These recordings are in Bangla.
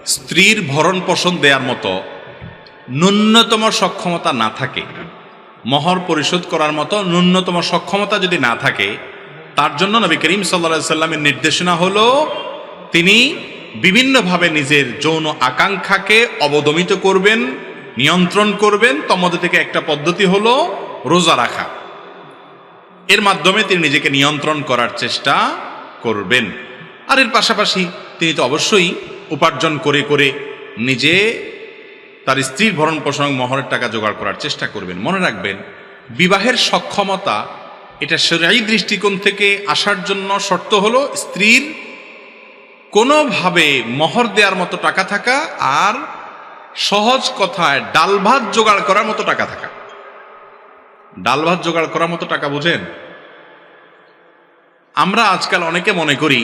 স্ত্রীর ভরণ পোষণ দেওয়ার মতো ন্যূনতম সক্ষমতা না থাকে, মহর পরিশোধ করার মতো ন্যূনতম সক্ষমতা যদি না থাকে, তার জন্য নবী করিম সাল্লাল্লাহু আলাইহি সাল্লামের নির্দেশনা হলো তিনি বিভিন্নভাবে নিজের যৌন আকাঙ্ক্ষাকে অবদমিত করবেন, নিয়ন্ত্রণ করবেন। তন্মধ্যে থেকে একটা পদ্ধতি হলো রোজা রাখা। এর মাধ্যমে তিনি নিজেকে নিয়ন্ত্রণ করার চেষ্টা করবেন। আর এর পাশাপাশি তিনি তো অবশ্যই উপার্জন করে করে নিজে তার স্ত্রীর ভরণ পোষণ মহরের টাকা জোগাড় করার চেষ্টা করবেন। মনে রাখবেন, বিবাহের সক্ষমতা এটা শরঈ দৃষ্টিকোণ থেকে আসার জন্য শর্ত হলো স্ত্রীর কোনোভাবে মহর দেওয়ার মতো টাকা থাকা, আর সহজ কথায় ডাল ভাত জোগাড় করার মতো টাকা থাকা। ডাল ভাত জোগাড় করার মতো টাকা বুঝেন? আমরা আজকাল অনেকে মনে করি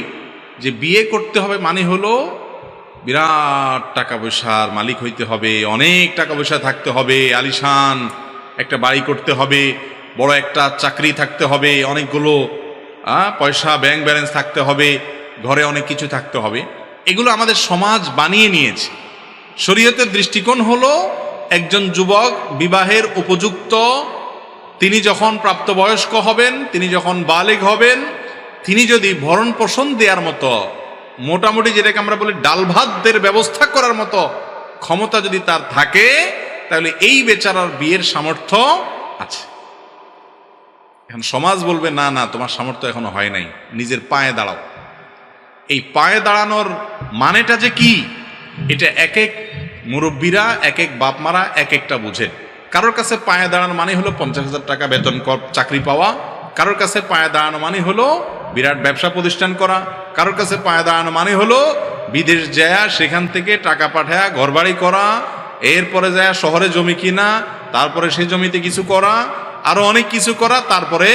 যে বিয়ে করতে হবে মানে হলো বিরাট টাকা পয়সার মালিক হইতে হবে, অনেক টাকা পয়সা থাকতে হবে, আলিশান একটা বাড়ি করতে হবে, বড় একটা চাকরি থাকতে হবে, অনেকগুলো পয়সা ব্যাংক ব্যালেন্স থাকতে হবে, ঘরে অনেক কিছু থাকতে হবে। এগুলো আমাদের সমাজ বানিয়ে নিয়েছে। শরীয়তের দৃষ্টিকোণ হলো একজন যুবক বিবাহের উপযুক্ত, তিনি যখন প্রাপ্তবয়স্ক হবেন, তিনি যখন বালেগ হবেন, তিনি যদি ভরণ পোষণ দেওয়ার মতো মোটামুটি যেটাকে আমরা বলি ডাল ভাতদের ব্যবস্থা করার মতো ক্ষমতা যদি তার থাকে, তাহলে এই বেচারার বিয়ের সামর্থ্য আছে। এখন সমাজ বলবে না না, তোমার সামর্থ্য এখনো হয় নাই, নিজের পায়ে দাঁড়াও। এই পায়ে দাঁড়ানোর মানেটা যে কি, এটা এক এক মুরব্বীরা, এক এক বাপ মারা এক একটা বুঝেন। কারোর কাছে পায়ে দাঁড়ানো মানে হলো 50,000 টাকা বেতন চাকরি পাওয়া, কারোর কাছে পায়ে দাঁড়ানো মানে হলো বিরাট ব্যবসা প্রতিষ্ঠান করা, কারোর কাছে পায়ে দাঁড়ানো মানে হলো বিদেশ যায় সেখান থেকে টাকা পাঠায়া ঘরবাড়ি করা, এরপরে যায় শহরে জমি কিনা, তারপরে সেই জমিতে কিছু করা, আরো অনেক কিছু করা, তারপরে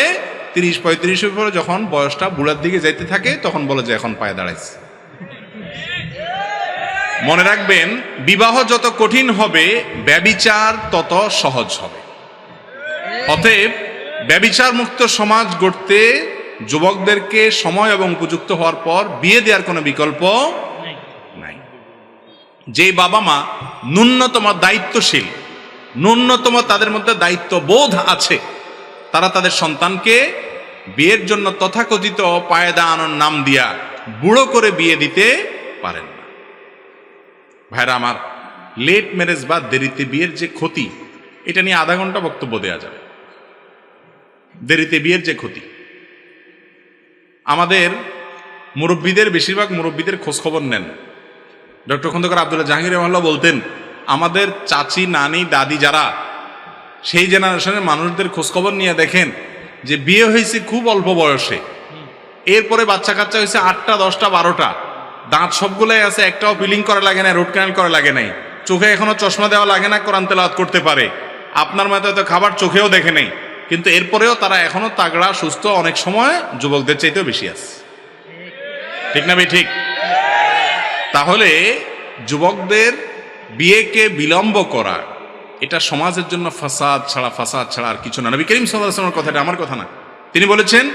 30-35 পরে যখন বয়সটা বুড়ার দিকে যাইতে থাকে তখন বলে যে এখন পায়ে দাঁড়াইছে। মনে রাখবেন, বিবাহ যত কঠিন হবে ব্যভিচার তত সহজ হবে। অতএব ব্যভিচার মুক্ত সমাজ গড়তে যুবকদেরকে সময় এবং উপযুক্ত হওয়ার পর বিয়ে দেওয়ার কোনো বিকল্প নাই। যে বাবা মা ন্যূনতম দায়িত্বশীল, ন্যূনতম তাদের মধ্যে দায়িত্ববোধ আছে, তারা তাদের সন্তানকে বিয়ের জন্য তথাকথিত পায়ে দাঁড়ানোর নাম দিয়া বুড়ো করে বিয়ে দিতে পারেন না। ভাইরা আমার, লেট ম্যারেজ বা দেরিতে বিয়ের যে ক্ষতি, এটা নিয়ে আধা ঘন্টা বক্তব্য দেওয়া যাবে। দেরিতে বিয়ের যে ক্ষতি, আমাদের মুরব্বীদের, বেশিরভাগ মুরব্বীদের খোঁজ খবর নেন। ডক্টর খন্দকার আব্দুল্লাহ জাহাঙ্গীর রহমাল্লাহ বলতেন, আমাদের চাচি, নানি, দাদি যারা সেই জেনারেশনের মানুষদের খোঁজ খবর নিয়ে দেখেন যে বিয়ে হয়েছে খুব অল্প বয়সে, এরপরে বাচ্চা কাচ্চা হয়েছে 8টা, 10টা, 12টা, দাঁত সবগুলাই আছে, একটাও পিলিং করা লাগে না, রুট ক্যানাল করা লাগে নাই, চোখে এখনো চশমা দেওয়া লাগে না, কোরআন তেলাওয়াত করতে পারে, আপনার মতো হয়তো খাবার চোখেও দেখে নেই, কিন্তু এরপরেও তারা এখনো তাগড়া, সুস্থ, অনেক সময় যুবকদের চাইতেও বেশি আছে। ঠিক না ভাই? ঠিক। তাহলে যুবকদের বিয়েকে বিলম্ব করা, এটা সমাজের জন্য ফাসাদ ছাড়া আর কিছু না। নবী করিম সাল্লাল্লাহু আলাইহি ওয়াসাল্লামের কথাটা আমার কথা না। তিনি বলেছেন,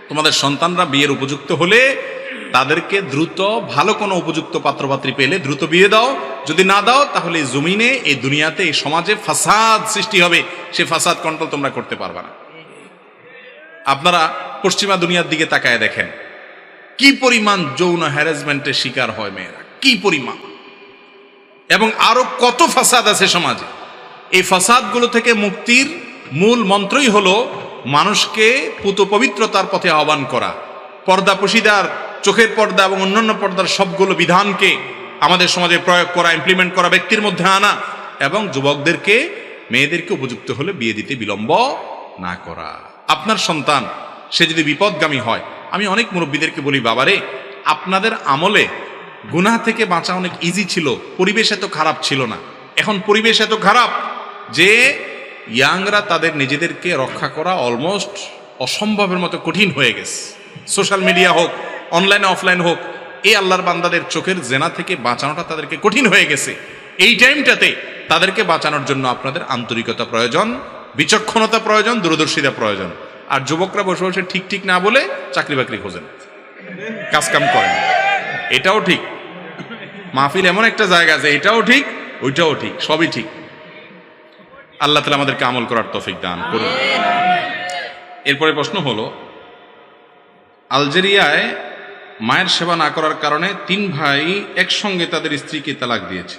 তোমাদের সন্তানরা বিয়ের উপযুক্ত হলে তাদেরকে দ্রুত ভালো কোনো উপযুক্ত পাত্রপাত্রী পেলে দ্রুত বিয়ে দাও, যদি না দাও তাহলে জমিনে, এই দুনিয়াতে, এই সমাজে ফাসাদ সৃষ্টি হবে, সে ফাসাদ কন্ট্রোল তোমরা করতে পারবে না। আপনারা পশ্চিমা দুনিয়ার দিকে তাকায় দেখেন কি পরিমাণ যৌন হ্যারাসমেন্টের শিকার হয় মেয়েরা, কি পরিমাণ, এবং আরো কত ফাসাদ আছে সমাজে। এই ফাসাদগুলো থেকে মুক্তির মূল মন্ত্রই হলো মানুষকে পুত পবিত্রতার পথে আহ্বান করা, পর্দা পশিদার, চোখের পর্দা এবং অন্যান্য পর্দার সবগুলো বিধানকে আমাদের সমাজে প্রয়োগ করা, ইমপ্লিমেন্ট করা, ব্যক্তির মধ্যে আনা, এবং যুবকদেরকে, মেয়েদেরকে উপযুক্ত হলে বিয়ে দিতে বিলম্ব না করা। আপনার সন্তান সে যদি বিপদগামী হয়, আমি অনেক মুরব্বীদেরকে বলি, বাবারে, আপনাদের আমলে গুনাহ থেকে বাঁচা অনেক ইজি ছিল, পরিবেশ এত খারাপ ছিল না। এখন পরিবেশ এত খারাপ যে ইয়াংরা তাদের নিজেদেরকে রক্ষা করা অলমোস্ট অসম্ভবের মতো কঠিন হয়ে গেছে। সোশ্যাল মিডিয়া হোক, অনলাইনে অফলাইন হোক, এই আল্লাহর বান্দাদের চোখের জেনা থেকে বাঁচানোটা তাদেরকে কঠিন হয়ে গেছে। এই টাইমটাতে তাদেরকে বাঁচানোর জন্য আপনাদের আন্তরিকতা প্রয়োজন, বিচক্ষণতা প্রয়োজন, দূরদর্শিতা প্রয়োজন। আর যুবকরা বসে বসে ঠিক ঠিক না বলে চাকরি বাকরি খোঁজেন, কাজ কাম করেন, এটাও ঠিক। মাহফিল এমন একটা জায়গা আছে, এটাও ঠিক ওইটাও ঠিক, সবই ঠিক। আল্লাহ তাআলা আমাদেরকে আমল করার তৌফিক দান করুন। এরপরে প্রশ্ন হলো, আলজেরিয়ায় মায়ের সেবা না করার কারণে 3 ভাই একসঙ্গে তাদের স্ত্রীকে তালাক দিয়েছে,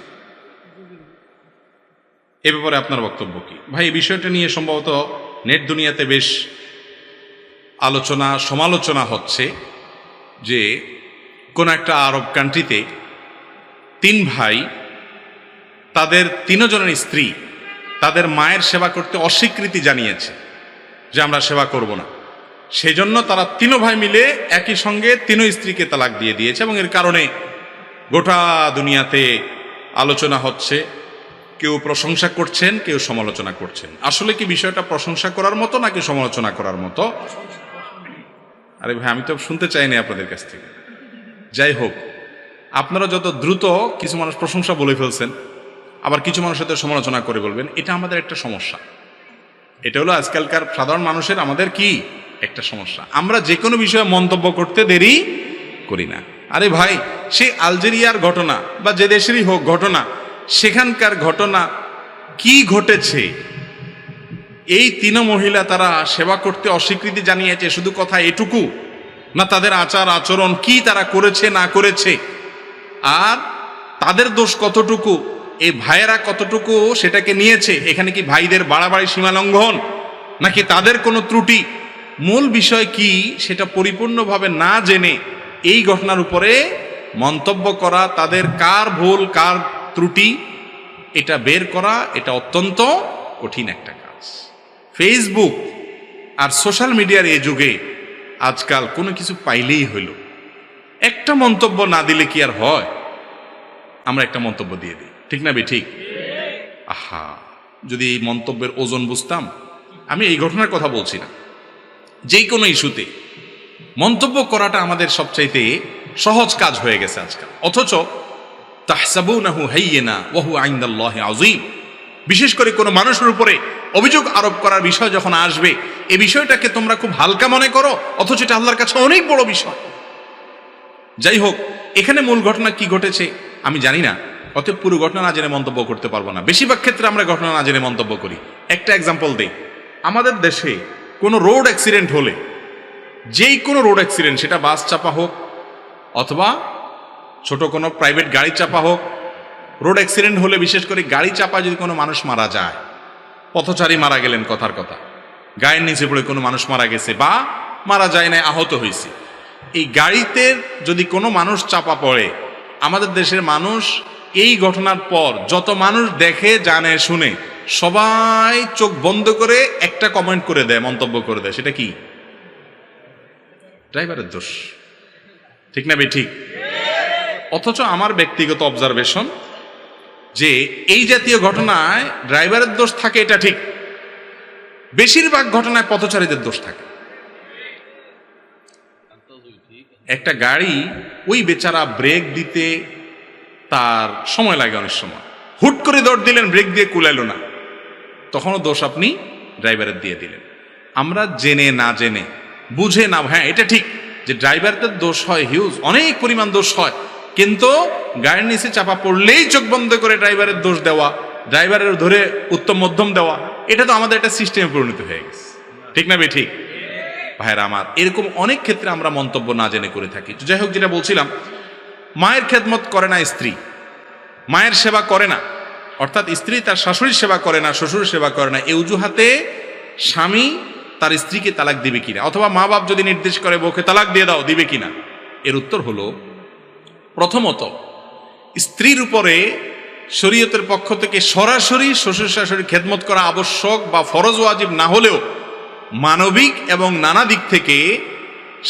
এ ব্যাপারে আপনার বক্তব্য কি? ভাই, এই বিষয়টা নিয়ে সম্ভবত নেট দুনিয়াতে বেশ আলোচনা সমালোচনা হচ্ছে যে কোন একটা আরব কান্ট্রিতে 3 ভাই, তাদের 3 জনের স্ত্রী তাদের মায়ের সেবা করতে অস্বীকৃতি জানিয়েছে যে আমরা সেবা করব না। সেই জন্য তারা 3 ভাই মিলে একই সঙ্গে 3 স্ত্রীকে তালাক দিয়ে দিয়েছে, এবং এর কারণে গোটা দুনিয়াতে আলোচনা হচ্ছে। কেউ প্রশংসা করছেন, কেউ সমালোচনা করছেন। আসলে কি বিষয়টা প্রশংসা করার মতো নাকি সমালোচনা করার মতো? আরে ভাই, আমি তো শুনতে চাইনি আপনাদের কাছ থেকে। যাই হোক, আপনারা যত দ্রুত কিছু মানুষ প্রশংসা বলে ফেলছেন, আবার কিছু মানুষের সাথে সমালোচনা করে বলবেন, এটা আমাদের একটা সমস্যা। এটা হলো আজকালকার সাধারণ মানুষের আমাদের কি একটা সমস্যা, আমরা যে কোনো বিষয়ে মন্তব্য করতে দেরি করি না। আরে ভাই, সেই আলজেরিয়ার ঘটনা বা যে দেশেরই হোক ঘটনা, সেখানকার ঘটনা কি ঘটেছে, এই 3 মহিলা তারা সেবা করতে অস্বীকৃতি জানিয়েছে, শুধু কথা এটুকু না, তাদের আচার আচরণ কি তারা করেছে না করেছে, আর তাদের দোষ কতটুকু, এই ভাইয়েরা কতটুকু সেটাকে নিয়েছে, এখানে কি ভাইদের বাড়াবাড়ি সীমা লঙ্ঘন নাকি তাদের কোনো ত্রুটি, মূল বিষয় কি সেটা পরিপূর্ণভাবে না জেনে এই ঘটনার উপরে মন্তব্য করা, তাদের কার ভুল কার ত্রুটি এটা বের করা, এটা অত্যন্ত কঠিন একটা কাজ। ফেসবুক আর সোশ্যাল মিডিয়ার এই যুগে আজকাল কোনো কিছু পাইলেই হইল, একটা মন্তব্য না দিলে কি আর হয়? আমরা একটা মন্তব্য দিয়ে দিই, ঠিক না ঠিক? আহা, যদি এই মন্তব্যের ওজন বুঝতাম। আমি এই ঘটনার কথা বলছি না, যে কোনো ইস্যুতে মন্তব্য করাটা আমাদের সবচাইতে সহজ কাজ হয়ে গেছে আজকাল। অথচ তাহসাবুনাহু হাইয়িনা ওয়া হুয়া ইনদাল্লাহি আযীম, বিশেষ করে কোনো মানুষের উপরে অভিযোগ আরোপ করার বিষয় যখন আসবে, এই বিষয়টাকে তোমরা খুব হালকা মনে করো, অথচ এটা আল্লাহর কাছে অনেক বড় বিষয়। যাই হোক, এখানে মূল ঘটনা কি ঘটেছে আমি জানি না, অতএব পুরো ঘটনা না জেনে মন্তব্য করতে পারবো না। বেশিরভাগ ক্ষেত্রে আমরা ঘটনা না জেনে মন্তব্য করি। একটা এক্সাম্পল দেই, আমাদের দেশে কোনো রোড অ্যাক্সিডেন্ট হলে, যেই কোনো রোড অ্যাক্সিডেন্ট, সেটা বাস চাপা হোক অথবা ছোট কোনো প্রাইভেট গাড়ি চাপা হোক, রোড অ্যাক্সিডেন্ট হলে বিশেষ করে গাড়ি চাপা যদি কোনো মানুষ মারা যায়, পথচারী মারা গেলেন, কথার কথা, গায়ের নিচে পড়ে কোনো মানুষ মারা গেছে বা মারা যায় না, আহত হয়েছে, এই গাড়িতে যদি কোনো মানুষ চাপা পড়ে, আমাদের দেশের মানুষ এই ঘটনার পর যত মানুষ দেখে জানে শুনে সবাই চোখ বন্ধ করে একটা কমেন্ট করে দেয়, মন্তব্য করে দেয়, সেটা কি? ড্রাইভারের দোষ, ঠিক না ঠিক? অথচ আমার ব্যক্তিগত অবজারভেশন যে এই জাতীয় ঘটনায় ড্রাইভারের দোষ থাকে, এটা ঠিক। বেশিরভাগ ঘটনায় পথচারীদের দোষ থাকে। একটা গাড়ি, ওই বেচারা ব্রেক দিতে তার সময় লাগে, অনেক সময় হুট করে দৌড় দিলেন, ব্রেক দিয়ে কুলাইলো না, তখনও দোষ আপনি ড্রাইভারের দিয়ে দিলেন। আমরা জেনে না জেনে, বুঝে না, হ্যাঁ এটা ঠিক যে ড্রাইভারদের দোষ হয়, হিউজ অনেক পরিমাণ দোষ হয়, কিন্তু গাড়ির নিচে চাপা পড়লেই চোখ বন্ধ করে ড্রাইভারের দোষ দেওয়া, ড্রাইভারের ধরে উত্তম মধ্যম দেওয়া, এটা তো আমাদের একটা সিস্টেমে পরিণত হয়ে গেছে, ঠিক না ঠিক? ভাইরা আমার, এরকম অনেক ক্ষেত্রে আমরা মন্তব্য না জেনে করে থাকি। যাই হোক, যেটা বলছিলাম, মায়ের খেদমত করে না স্ত্রী, মায়ের সেবা করে না, অর্থাৎ স্ত্রী তার শাশুড়ির সেবা করে না, শ্বশুরের সেবা করে না, এই অজুহাতে স্বামী তার স্ত্রীকে তালাক দিবে কিনা, অথবা মা বাপ যদি নির্দেশ করে বউকে তালাক দিয়ে দাও, দিবে কিনা? এর উত্তর হলো, প্রথমত স্ত্রীর উপরে শরীয়তের পক্ষ থেকে সরাসরি শ্বশুর শাশুড়ির খেদমত করা আবশ্যক বা ফরজ ওয়াজিব না হলেও, মানবিক এবং নানা দিক থেকে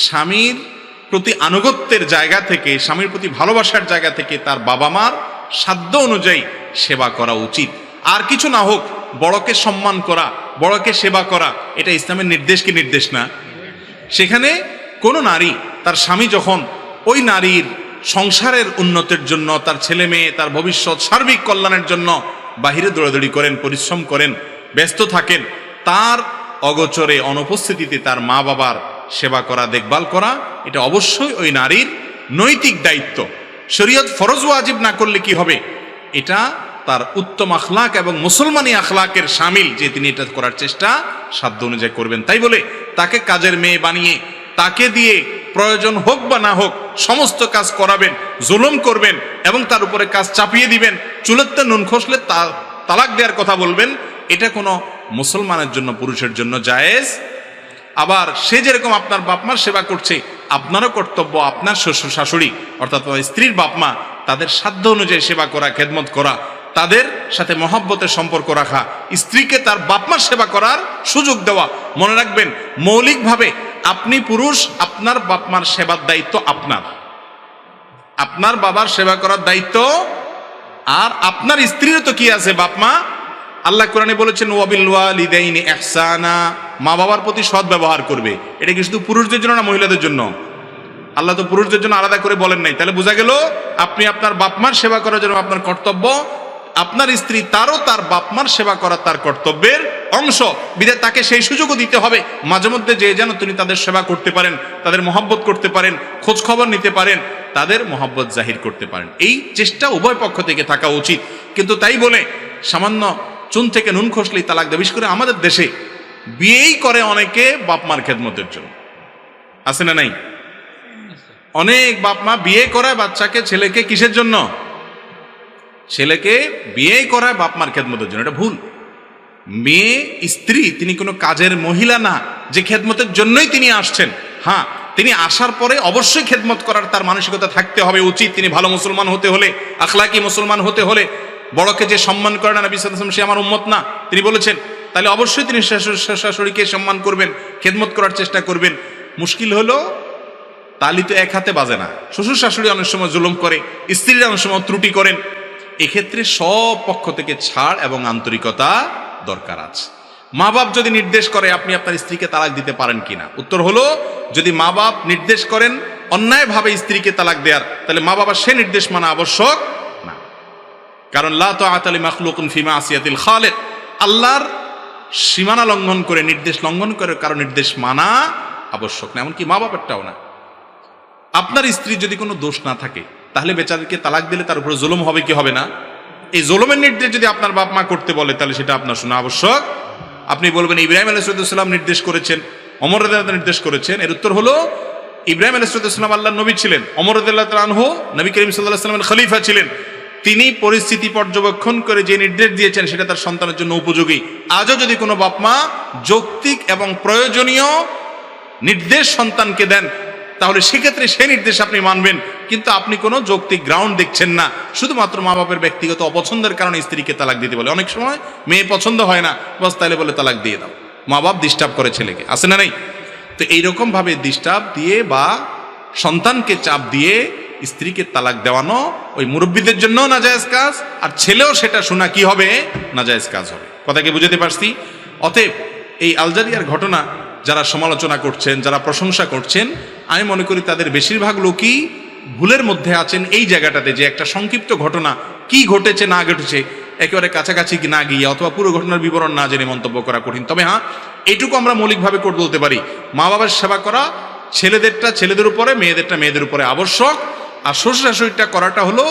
স্বামীর প্রতি আনুগত্যের জায়গা থেকে, স্বামীর প্রতি ভালোবাসার জায়গা থেকে তার বাবা মার সাধ্য অনুযায়ী সেবা করা উচিত। আর কিছু না হোক, বড়কে সম্মান করা, বড়কে সেবা করা, এটা ইসলামের নির্দেশ কি নির্দেশ না? সেখানে কোনো নারী, তার স্বামী যখন ওই নারীর সংসারের উন্নতির জন্য, তার ছেলে মেয়ে, তার ভবিষ্যৎ সার্বিক কল্যাণের জন্য বাহিরে দৌড়াদৌড়ি করেন, পরিশ্রম করেন, ব্যস্ত থাকেন, তার অগোচরে অনুপস্থিতিতে তার মা বাবার সেবা করা, দেখভাল করা, এটা অবশ্যই ওই নারীর নৈতিক দায়িত্ব। শরীয়ত ফরজ ওয়াজিব না করলে কি হবে, এটা তার উত্তম আখলাক এবং মুসলমানি আখলাকের শামিল যে তিনি এটা করার চেষ্টা সাধ্য অনুযায়ী করবেন। তাই বলে তাকে কাজের মেয়ে বানিয়ে তাকে দিয়ে প্রয়োজন হোক বা না হোক সমস্ত কাজ করাবেন, জুলুম করবেন এবং তার উপরে কাজ চাপিয়ে দিবেন, চুলেতে নুন খসলে তালাক দেওয়ার কথা বলবেন, এটা কোনো মুসলমানের জন্য, পুরুষের জন্য জায়েজ। আবার সে যেরকম আপনার বাপ মার সেবা করছে, আপনারও কর্তব্য আপনার শ্বশুর শাশুড়ি অর্থাৎ স্ত্রীর বাপ মা তাদের সাধ্য অনুযায়ী সেবা করা, খেদমত করা, তাদের সাথে মহব্বতের সম্পর্ক রাখা, স্ত্রীকে তার বাপ মার সেবা করার সুযোগ দেওয়া। মনে রাখবেন, মৌলিকভাবে আপনি পুরুষ, আপনার বাপ মার সেবার দায়িত্ব আপনার বাবার সেবা করার দায়িত্ব, আর আপনার স্ত্রীরও তো কি আছে, বাপ মা। আল্লাহ কোরআনে বলেছেন ওয়াবিল ওয়ালিদাইনি ইহসানা, মা বাবার প্রতি সৎ ব্যবহার করবে। এটা কি শুধু পুরুষদের জন্য না মহিলাদের জন্য? আল্লাহ তো পুরুষদের জন্য আলাদা করে বলেন নাই। তাহলে বোঝা গেল আপনি আপনার বাপ মার সেবা করার জন্য আপনার কর্তব্য, আপনার স্ত্রী তারও তার বাপ মার সেবা করা তার কর্তব্যের অংশ। বিধায় তাকে সেই সুযোগও দিতে হবে মাঝে মধ্যে, যে যেন তিনি তাদের সেবা করতে পারেন, তাদের মহব্বত করতে পারেন, খোঁজ খবর নিতে পারেন, তাদের মহব্বত জাহির করতে পারেন। এই চেষ্টা উভয় পক্ষ থেকে থাকা উচিত। কিন্তু তাই বলে সামান্য চুন থেকে নুন খসলেই তালাক দেয়। বিশেষ করে আমাদের দেশে বিয়েই করে অনেকে বাপ মার খেদমতের জন্য, আছে না নাই? অনেক বাপ মা বিয়ে করায় বাচ্চাকে, ছেলেকে কিসের জন্য? ছেলেকে বিয়ে করায় বাপ মার খেদমতের জন্য। এটা ভুল। মেয়ে স্ত্রী তিনি কোনো কাজের মহিলা না যে খেদমতের জন্যই তিনি আসছেন। হ্যাঁ, তিনি আসার পরে অবশ্যই খেদমত করার তার মানসিকতা থাকতে হবে, উচিত। তিনি ভালো মুসলমান হতে হলে, আখলাকি মুসলমান হতে হলে, বড়কে যে সম্মান করে না নবী সাল্লাল্লাহু আলাইহি ওয়াসাল্লাম সে আমার উম্মত না তিনি বলেছেন, তাহলে অবশ্যই তিনি শাশুড়িকে সম্মান করবেন, খেদমত করার চেষ্টা করবেন। মুশকিল হলো তালি তো এক হাতে বাজে না। শ্বশুর শাশুড়ি অনেক সময় জুলুম করে, স্ত্রীরা অনেক সময় ত্রুটি করেন। এক্ষেত্রে সব পক্ষ থেকে ছাড় এবং আন্তরিকতা দরকার আছে। মা বাপ যদি নির্দেশ করে আপনি আপনার স্ত্রীকে তালাক দিতে পারেন কিনা, উত্তর হলো যদি মা বাপ নির্দেশ করেন অন্যায়ভাবে স্ত্রীকে তালাক দেওয়ার, তাহলে মা বাবা সে নির্দেশ মানা আবশ্যক না। কারণ লা তাআতা লিমাখলুকিন ফি মাসিয়াতিল খালিক, আল্লাহর সীমানা লঙ্ঘন করে, নির্দেশ লঙ্ঘন করে কারো নির্দেশ মানা আবশ্যক না, এমনকি মা বাপেরটাও না। আপনার স্ত্রী যদি কোনো দোষ না থাকে তাহলে বেচারিকে তালাক দিলে তার উপরে জুলুম হবে কি হবে না? এই জুলুমের নির্দেশ যদি আপনার বাপ মা করতে বলে তাহলে সেটা আপনার শোনা আবশ্যক। আপনি বলবেন ইব্রাহিম আলাইহিস সালাম নির্দেশ করেছেন, ওমর রাদিয়াল্লাহু আনহু নির্দেশ করেছেন। এর উত্তর হলো ইব্রাহিম আলাইহিস সালাম আল্লাহর নবী ছিলেন, ওমর রাদিয়াল্লাহু আনহু নবী করিম সাল্লাল্লাহু আলাইহি ওয়াসাল্লামের খলিফা ছিলেন। তিনি পরিস্থিতি পর্যবেক্ষণ করে যে নির্দেশ দিয়েছেন সেটা তার সন্তানের জন্য উপযোগী। আজও যদি কোনো বাপ মা যৌক্তিক এবং প্রয়োজনীয় নির্দেশ সন্তানকে দেন তাহলে সেক্ষেত্রে সেই নির্দেশ আপনি মানবেন, কিন্তু আপনি কোনো যৌক্তিক গ্রাউন্ড দেখছেন না, শুধুমাত্র মা বাপের ব্যক্তিগত অপছন্দের কারণে স্ত্রীকে তালাক দিতে বলে। অনেক সময় মেয়ে পছন্দ হয় না, বাস তাহলে বলে তালাক দিয়ে দাও। মা বাপ ডিস্টার্ব করে ছেলেকে, আছে না নেই? তো এইরকম ভাবে ডিস্টার্ব দিয়ে বা সন্তানকে চাপ দিয়ে স্ত্রীকে তালাক দেওয়ানো ওই মুরব্বীদের জন্য নাজায়েজ কাজ, আর ছেলেও সেটা শোনা কি হবে, নাজায়েজ কাজ হবে। কথা কি বুঝতে পারছি? অতএব এই আলজারিয়ার ঘটনা যারা সমালোচনা করছেন, যারা প্রশংসা করছেন, আমি মনে করি তাদের বেশিরভাগ লোকই ভুলের মধ্যে আছেন এই জায়গাটাতে, যে একটা সংক্ষিপ্ত ঘটনা কি ঘটেছে না ঘটেছে একেবারে কাছাকাছি না গিয়ে অথবা পুরো ঘটনার বিবরণ না জেনে মন্তব্য করা কঠিন। তবে হ্যাঁ, এইটুকু আমরা মৌলিকভাবে করে বলতে পারি, মা বাবার সেবা করা ছেলেদেরটা ছেলেদের উপরে, মেয়েদেরটা মেয়েদের উপরে আবশ্যক। আর শ্বশুর শাশুড়িটা করাটা হলো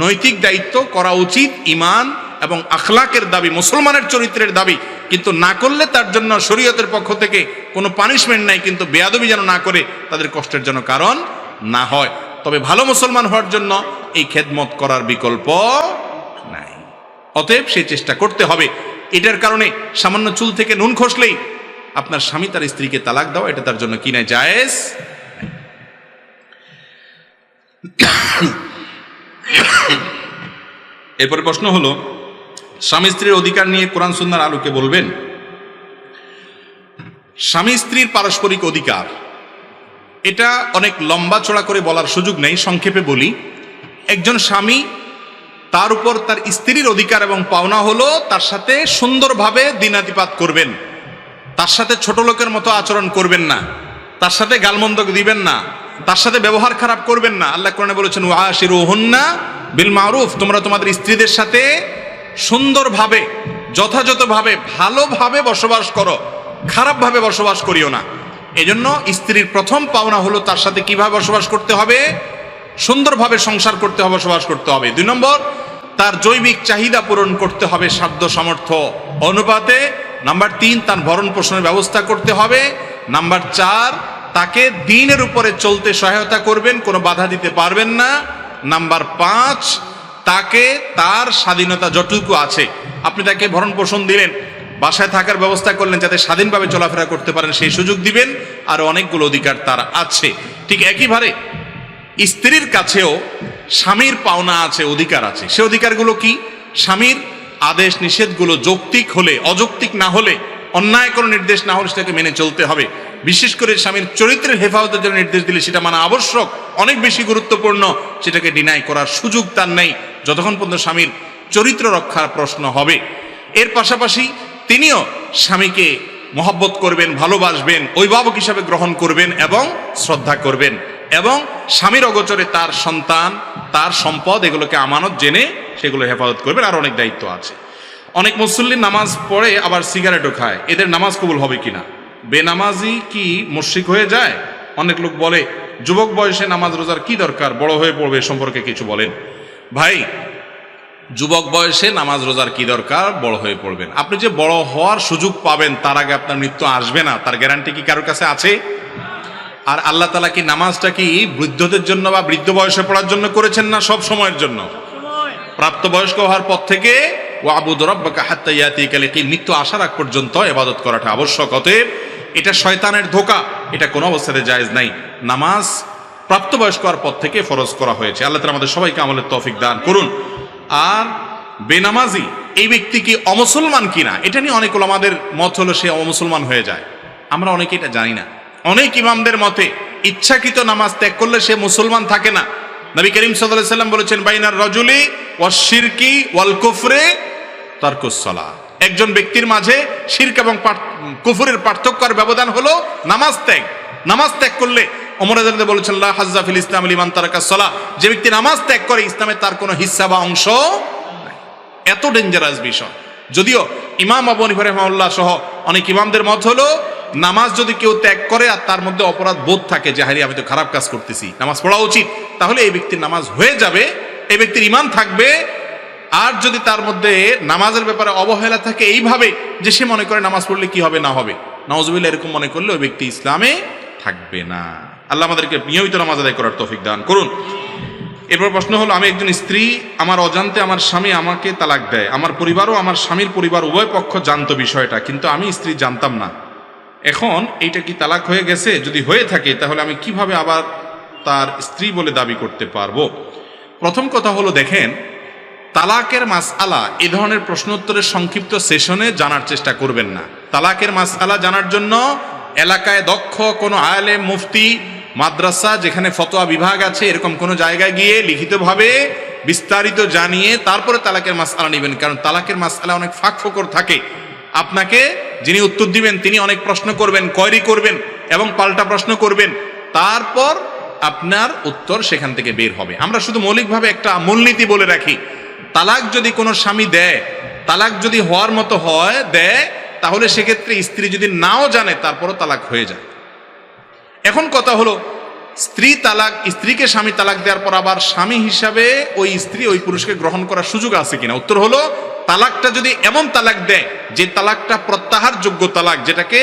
নৈতিক দায়িত্ব, করা উচিত, ঈমান এবং আখলাকের দাবি, মুসলমানের চরিত্রের দাবি। কিন্তু না করলে তার জন্য শরীয়তের পক্ষ থেকে কোনো পানিশমেন্ট নাই, কিন্তু বেয়াদবি যেন না করে তাদের কষ্টের জন্য কারণ না হয়। তবে ভালো মুসলমান হওয়ার জন্য এই খেদমত করার বিকল্প নাই। অতএব সেই চেষ্টা করতে হবে। এটার কারণে সামান্য চুল থেকে নুন খসলেই আপনার স্বামী তার স্ত্রীকে তালাক দাও, এটা তার জন্য কি না জায়েজ। এরপরে প্রশ্ন হলো, স্বামী স্ত্রীর অধিকার নিয়ে কোরআন সুন্নাহর আলোকে বলবেন। স্বামী স্ত্রীর পারস্পরিক অধিকার, এটা অনেক লম্বা চড়া করে বলার সুযোগ নেই, সংক্ষেপে বলি। একজন স্বামী, তার উপর তার স্ত্রীর অধিকার এবং পাওনা হলো তার সাথে সুন্দরভাবে দিনাতিপাত করবেন, তার সাথে ছোট লোকের মতো আচরণ করবেন না, তার সাথে গালমন্দ দিবেন না, তার সাথে ব্যবহার খারাপ করবেন না। আল্লাহ কোরআনে বলেছেন ওয়াশিরুহুন্না বিল মারুফ, তোমরা তোমাদের স্ত্রীদের সাথে সুন্দরভাবে, যথাযথভাবে, ভালোভাবে বসবাস করো, খারাপভাবে বসবাস করিও না। এজন্য স্ত্রীর প্রথম পাওনা হলো তার সাথে কিভাবে বসবাস করতে হবে, সুন্দরভাবে সংসার করতে হবে, বসবাস করতে হবে। 2 নম্বর, তার জৈবিক চাহিদা পূরণ করতে হবে সাধ্য সামর্থ্য অনুপাতে। নাম্বার 3, তার ভরণ পোষণের ব্যবস্থা করতে হবে। নাম্বার 4, তাকে দ্বীনের উপরে চলতে সহায়তা করবেন, কোনো বাধা দিতে পারবেন না। নাম্বার 5, তাকে তার স্বাধীনতা যতটুকু আছে, আপনি তাকে ভরণ পোষণ দিলেন, বাসায় থাকার ব্যবস্থা করলেন যাতে স্বাধীনভাবে চলাফেরা করতে পারেন, সেই সুযোগ দিবেন। আর অনেকগুলো অধিকার তার আছে। ঠিক একইভাবে স্ত্রীর কাছেও স্বামীর পাওনা আছে, অধিকার আছে। সে অধিকারগুলো কি? স্বামীর আদেশ নিষেধগুলো যৌক্তিক হলে, অযৌক্তিক না হলে, অন্যায় কোনো নির্দেশ না হলে সেটাকে মেনে চলতে হবে। বিশেষ করে স্বামীর চরিত্রের হেফাজতের জন্য নির্দেশ দিলে সেটা মানা আবশ্যক, অনেক বেশি গুরুত্বপূর্ণ। সেটাকে ডিনাই করার সুযোগ তার নেই যতক্ষণ পর্যন্ত স্বামীর চরিত্র রক্ষার প্রশ্ন হবে। এর পাশাপাশি তিনিও স্বামীকে মহব্বত করবেন, ভালোবাসবেন, অভিভাবক হিসাবে গ্রহণ করবেন এবং শ্রদ্ধা করবেন, এবং স্বামীর অগোচরে তার সন্তান, তার সম্পদ, এগুলোকে আমানত জেনে সেগুলো হেফাজত করবেন। আর অনেক দায়িত্ব আছে। অনেক মুসল্লি নামাজ পড়ে আবার সিগারেটও খায়, এদের নামাজ কবুল হবে কিনা? বেনামাজি কি মুশরিক হয়ে যায়? অনেক লোক বলে যুবক বয়সে নামাজ রোজার কি দরকার, বড় হয়ে পড়বে, সম্পর্কে কিছু বলেন। ভাই, যুবক বয়সে নামাজ রোজার কি দরকার, বড় হয়ে পড়বেন। আপনি যে বড় হওয়ার সুযোগ পাবেন তার আগে আপনার মৃত্যু আসবে না, তার গ্যারান্টি কি কারোর কাছে আছে? আর আল্লাহ তাআলা কি নামাজটা কি বৃদ্ধদের জন্য বা বৃদ্ধ বয়সে পড়ার জন্য করেছেন, না সব সময়ের জন্য? প্রাপ্তবয়স্ক হওয়ার পর থেকে ওয়াবুদ রাব্বাকা হাত্তা ইয়াতিয়াকাল ইয়াকিন, মৃত্যু আসার আগ পর্যন্ত ইবাদত করাটা আবশ্যক। অতএব এটা শয়তানের ধোঁকা, এটা কোনো অবস্থাতে জায়েজ নাই। নামাজ প্রাপ্তবয়স্ক হওয়ার পর থেকে ফরজ করা হয়েছে। আল্লাহ তাআলা আমাদের সবাইকে আমলের তৌফিক দান করুন। আর বেনামাজি এই ব্যক্তি কি অমুসলমান কিনা, এটা নিয়ে অনেক ওলামাদের মত হলো সে অমুসলমান হয়ে যায়। আমরা অনেকে এটা জানি না। অনেক ইমামদের মতে ইচ্ছাকৃত নামাজ ত্যাগ করলে সে মুসলমান থাকে না। নবী করিম সাল্লাল্লাহু আলাইহি ওয়াসাল্লাম বলেছেন, বাইনার রাজুলি ওয়াশ শিরকি ওয়াল কুফরি তারকুস সালাহ। একজন ব্যক্তির মাঝে শিরক এবং কুফরের পার্থক্য আর ব্যবধান হলো নামাজ ত্যাগ। নামাজ ত্যাগ করলে ওমর রাদিয়াল্লাহু বলেছেন, লা হাজ্জা ফিল ইসলাম লিমান তারাকাস সালাহ, যে ব্যক্তি নামাজ ত্যাগ করে ইসলামে তার কোনো হিস্সা বা অংশ নাই। এত ডেঞ্জারাস বিষয়। যদিও ইমাম আবু হানিফা রাহিমাহুল্লাহ সহ অনেক ইমামদের মত হলো নামাজ যদি কেউ ত্যাগ করে আর তার মধ্যে অপরাধ বোধ থাকে যে হারি আমি তো খারাপ কাজ করতেছি, নামাজ পড়া উচিত, তাহলে এই ব্যক্তির নামাজ হয়ে যাবে, এই ব্যক্তির ঈমান থাকবে। আর যদি তার মধ্যে নামাজের ব্যাপারে অবহেলা থাকে এইভাবে যে সে মনে করে নামাজ পড়লে কি হবে না হবে, নাউজুবিল্লাহ, এরকম মনে করলে ওই ব্যক্তি ইসলামে থাকবে না। আল্লাহ আমাদেরকে নিয়মিত নামাজ আদায় করার তৌফিক দান করুন। এরপর প্রশ্ন হলো, আমি একজন স্ত্রী, আমার অজান্তে আমার স্বামী আমাকে তালাক দেয়। আমার পরিবারও আমার স্বামীর পরিবার উভয় পক্ষ জানতো বিষয়টা, কিন্তু আমি স্ত্রী জানতাম না। এখন এইটা কি তালাক হয়ে গেছে? যদি হয়ে থাকে তাহলে আমি কিভাবে আবার তার স্ত্রী বলে দাবি করতে পারবো? প্রথম কথা হলো, দেখেন, তালাকের মাসআলা এই ধরনের প্রশ্নোত্তরের সংক্ষিপ্ত সেশনে জানার চেষ্টা করবেন না। তালাকের মাসআলা জানার জন্য এলাকায় দক্ষ কোনো আলেম, মুফতি, মাদ্রাসা, যেখানে ফতোয়া বিভাগ আছে, এরকম কোনো জায়গায় গিয়ে লিখিতভাবে বিস্তারিত জানিয়ে তারপরে তালাকের মাসআলা নেবেন। কারণ তালাকের মাসআলা অনেক ফাঁক ফোকর থাকে। আপনাকে যিনি উত্তর দিবেন তিনি অনেক প্রশ্ন করবেন, কোয়েরি করবেন এবং পাল্টা প্রশ্ন করবেন, তারপর আপনার উত্তর সেখান থেকে বের হবে। আমরা শুধু মৌলিকভাবে একটা মূলনীতি বলে রাখি, তালাক যদি কোনো স্বামী দেয়, তালাক যদি হওয়ার মতো হয় দেয়, তাহলে সেক্ষেত্রে স্ত্রী যদি নাও জানে তারপরও তালাক হয়ে যায়। এখন কথা হলো, স্ত্রীকে স্বামী তালাক দেওয়ার পর আবার স্বামী হিসাবে ওই স্ত্রী ওই পুরুষকে গ্রহণ করার সুযোগ আছে কিনা? উত্তর হলো, তালাকটা যদি এমন তালাক দেয় যে তালাকটা প্রত্যাহার যোগ্য তালাক, যেটাকে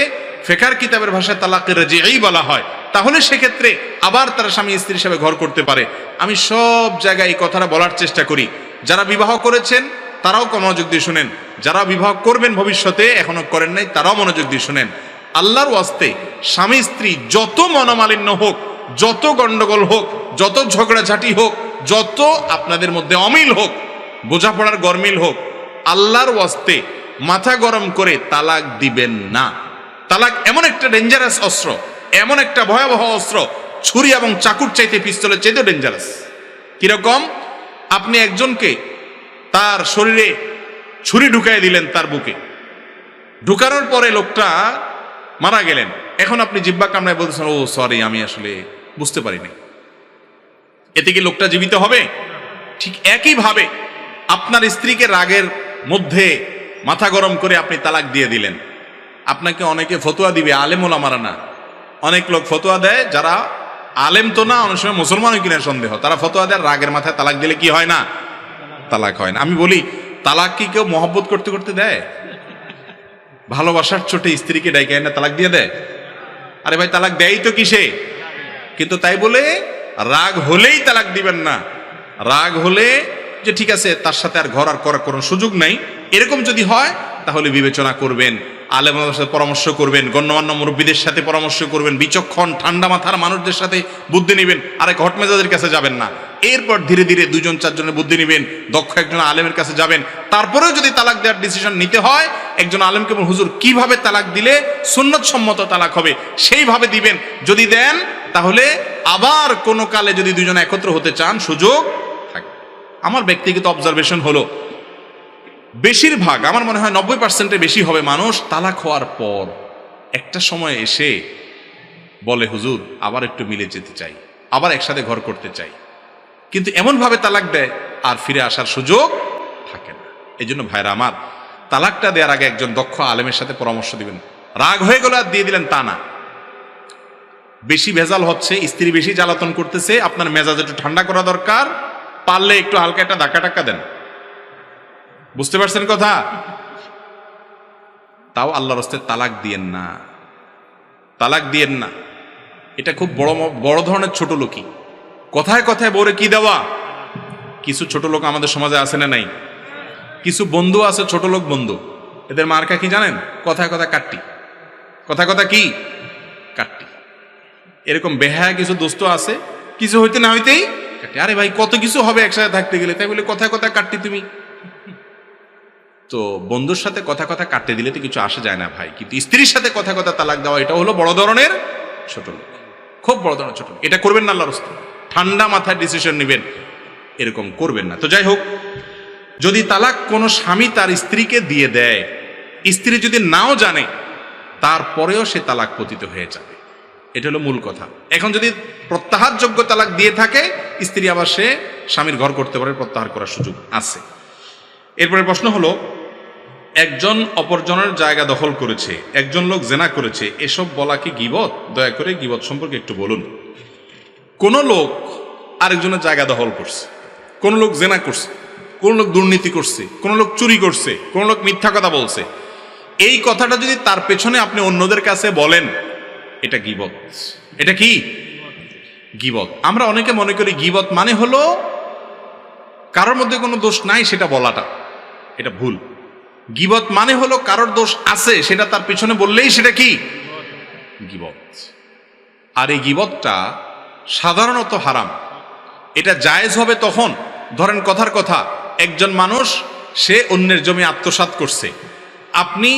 ফিকহ কিতাবের ভাষায় তালাকে রাজিঈ বলা হয়, তাহলে সেক্ষেত্রে আবার তারা স্বামী স্ত্রী হিসাবে ঘর করতে পারে। আমি সব জায়গায় এই কথাটা বলার চেষ্টা করি, যারা বিবাহ করেছেন তারাও মনোযোগ দিয়ে শুনেন, যারা বিবাহ করবেন ভবিষ্যতে এখনো করেন নাই তারাও মনোযোগ দিয়ে শুনেন। আল্লাহর ওয়াস্তে স্বামী স্ত্রী যত মনোমালিন্য হোক, যত গন্ডগোল হোক, যত ঝগড়াঝাটি হোক, যত আপনাদের মধ্যে অমিল হোক, বোঝাপড়ার গরমিল হোক, আল্লাহর ওয়াস্তে মাথা গরম করে তালাক দিবেন না। তালাক এমন একটা ডেঞ্জারাস অস্ত্র, এমন একটা ভয়াবহ অস্ত্র, ছুরি এবং চাকুর চাইতে পিস্তলের চাইতে ডেঞ্জারাস। কিরকম? আপনি একজনকে তার শরীরে ছুরি ঢুকাই দিলেন, তার বুকে ঢুকানোর পরে লোকটা মারা গেলেন। এখন আপনি জিহ্বা কামড়ায় বলতেছেন, ও সরি, আমি আসলে বুঝতে পারিনি। এতে কি লোকটা জীবিত হবে? ঠিক একইভাবে আপনার স্ত্রীকে রাগের মধ্যে মাথা গরম করে আপনি তালাক দিয়ে দিলেন। আপনাকে অনেকে ফতোয়া দিবে, আলেম ওলামারা না, অনেক লোক ফতোয়া দেয় যারা আলেম তো না, অনেক সময় মুসলমানও কিনা সন্দেহ। তারা ফতোয়া দেয় রাগের মাথায় তালাক দিলে কি হয় না, তালাক হয় না। আমি বলি তালাক কি কেউ মহব্বত করতে করতে দেয়? ভালোবাসার চোটে স্ত্রীকে ডাইকে এনে তালাক দিয়ে দেয়? আরে ভাই তালাক দেয়ই তো কিসে? কিন্তু তাই বলে রাগ হলেই তালাক দিবেন না। রাগ হলে যে ঠিক আছে তার সাথে আর ঘর আর করার কোনো সুযোগ নাই, এরকম যদি হয় তাহলে বিবেচনা করবেন, আলেমদের সাথে পরামর্শ করবেন, গণ্যমান্য মুরব্বীদের সাথে পরামর্শ করবেন, বিচক্ষণ ঠান্ডা মাথার মানুষদের সাথে বুদ্ধি নেবেন। আরেক হটমেজাজের কাছে যাবেন না। এরপর ধীরে ধীরে দুজন চারজনের বুদ্ধি নেবেন, দক্ষ একজন আলেমের কাছে যাবেন। তারপরেও যদি তালাক দেওয়ার ডিসিশন নিতে হয়, একজন আলেমকে বলুন হুজুর কিভাবে তালাক দিলে সুন্নত সম্মত তালাক হবে সেইভাবে দিবেন। যদি দেন তাহলে আবার কোনো কালে যদি দুজন একত্র হতে চান সুযোগ থাকে। আমার ব্যক্তিগত অবজারভেশন হলো বেশিরভাগ, আমার মনে হয় 90%-এর বেশি হবে মানুষ তালাক হওয়ার পর একটা সময় এসে বলে হুজুর আবার একটু মিলে যেতে চাই, আবার একসাথে ঘর করতে চাই, কিন্তু এমনভাবে তালাক দেয় আর ফিরে আসার সুযোগ থাকে না। এই জন্য ভাইরা আমার, তালাকটা দেওয়ার আগে একজন দক্ষ আলেমের সাথে পরামর্শ দিবেন। রাগ হয়ে গেল আর দিয়ে দিলেন তা না। বেশি ভেজাল হচ্ছে, স্ত্রী বেশি জ্বালাতন করতেছে, আপনার মেজাজ একটু ঠান্ডা করা দরকার, পারলে একটু হালকা একটা ধাক্কা টাক্কা দেন। বুঝতে পারছেন কথা? তাও আল্লাহর রাস্তায় তালাক দিয়েন না, তালাক দিয়েন না। এটা খুব বড় ধরনের ছোট লোকই। কথায় কথায় বউরে কি দেওয়া। কিছু ছোট লোক আমাদের সমাজে আছে না নাই? কিছু বন্ধু আছে ছোট লোক বন্ধু, এদের মার্কা কি জানেন? কথায় কথা কাট্টি, কথায় কথা কি কাট্টি। এরকম বেহায়া কিছু দোস্ত আছে, কিছু হইতে না হইতেই কাট্টি। আরে ভাই কত কিছু হবে একসাথে থাকতে গেলে, তাই বলে কথায় কথা কাট্টি তুমি। তো বন্ধুর সাথে কথা কথা কাটতে দিলে তো কিছু আসে যায় না ভাই, কিন্তু স্ত্রীর সাথে কথা কথা তালাক দেওয়া এটা হলো বড় ধরনের ছোট লোক, খুব বড় ধরনের ছোট লোক। এটা করবেন না আল্লাহর রাস্তায়, ঠান্ডা মাথায় ডিসিশন নেবেন, এরকম করবেন না। তো যাই হোক, যদি তালাক কোনো স্বামী তার স্ত্রীকে দিয়ে দেয়, স্ত্রী যদি নাও জানে তারপরেও সে তালাক পতিত হয়ে যাবে, এটা হলো মূল কথা। এখন যদি প্রত্যাহারযোগ্য তালাক দিয়ে থাকে, স্ত্রী আবার সে স্বামীর ঘর করতে পারে, প্রত্যাহার করার সুযোগ আছে। এরপরে প্রশ্ন হলো, একজন অপরজনের জায়গা দখল করেছে, একজন লোক জেনা করেছে, এসব বলা কি গীবত? দয়া করে গীবত সম্পর্কে একটু বলুন। কোন লোক আরেকজনের জায়গা দখল করছে, কোন লোক জেনা করছে, কোন লোক দুর্নীতি করছে, কোন লোক চুরি করছে, কোন লোক মিথ্যা কথা বলছে, এই কথাটা যদি তার পেছনে আপনি অন্যদের কাছে বলেন, এটা গীবত। এটা কি গীবত? আমরা অনেকে মনে করি গীবত মানে হলো কারোর মধ্যে কোনো দোষ নাই সেটা বলাটা, এটা ভুল। গীবত মানে হলো কারোর দোষ আছে সেটা তার পিছনে বললেই সেটা কি গীবত। আর এই গীবতটা সাধারণত হারাম। এটা জায়েজ হবে তখন, ধরেন কথার কথা, একজন মানুষ সে অন্যের জমি আত্মসাৎ করছে, আপনি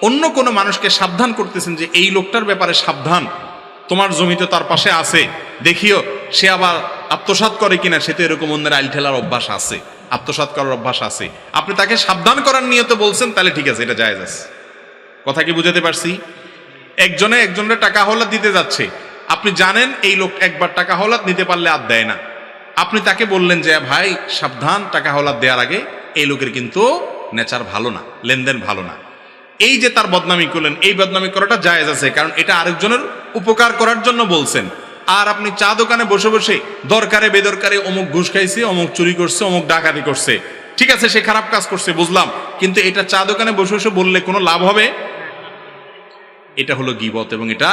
অন্য কোনো মানুষকে সাবধান করতেছেন যে এই লোকটার ব্যাপারে সাবধান, তোমার জমি তো তার পাশে আছে, দেখিও সে আবার আত্মসাৎ করে কিনা, সে তো এরকম অন্যের আইল ঠেলার অভ্যাস আছে, আত্মসাৎ করার অভ্যাস আছে, আপনি তাকে সাবধান করার নিয়ত বলছেন, তাহলে ঠিক আছে, এটা জায়েজ আছে। কথা কি বুঝাতে পারছি? একজনে একজনের টাকা হলাত দিতে যাচ্ছে, আপনি জানেন এই লোক একবার টাকা হলাত নিতে পারলে আর দেয় না, আপনি তাকে বললেন যে ভাই সাবধান, টাকা হলাত দেওয়ার আগে এই লোকের কিন্তু নেচার ভালো না, লেনদেন ভালো না। এই যে তার বদনামি করলেন, এই বদনামি করাটা জায়েজ আছে, কারণ এটা আরেকজনের উপকার করার জন্য বলছেন। আর আপনি চা দোকানে বসে বসে দরকারে বেদরকারে অমুক ঘুষ খাইছে, অমুক চুরি করছে, অমুক ডাকাতি করছে, ঠিক আছে সে খারাপ কাজ করছে বুঝলাম, কিন্তু এটা চা দোকানে বসে বসে বললে কোনো লাভ হবে? এটা হলো গীবত এবং এটা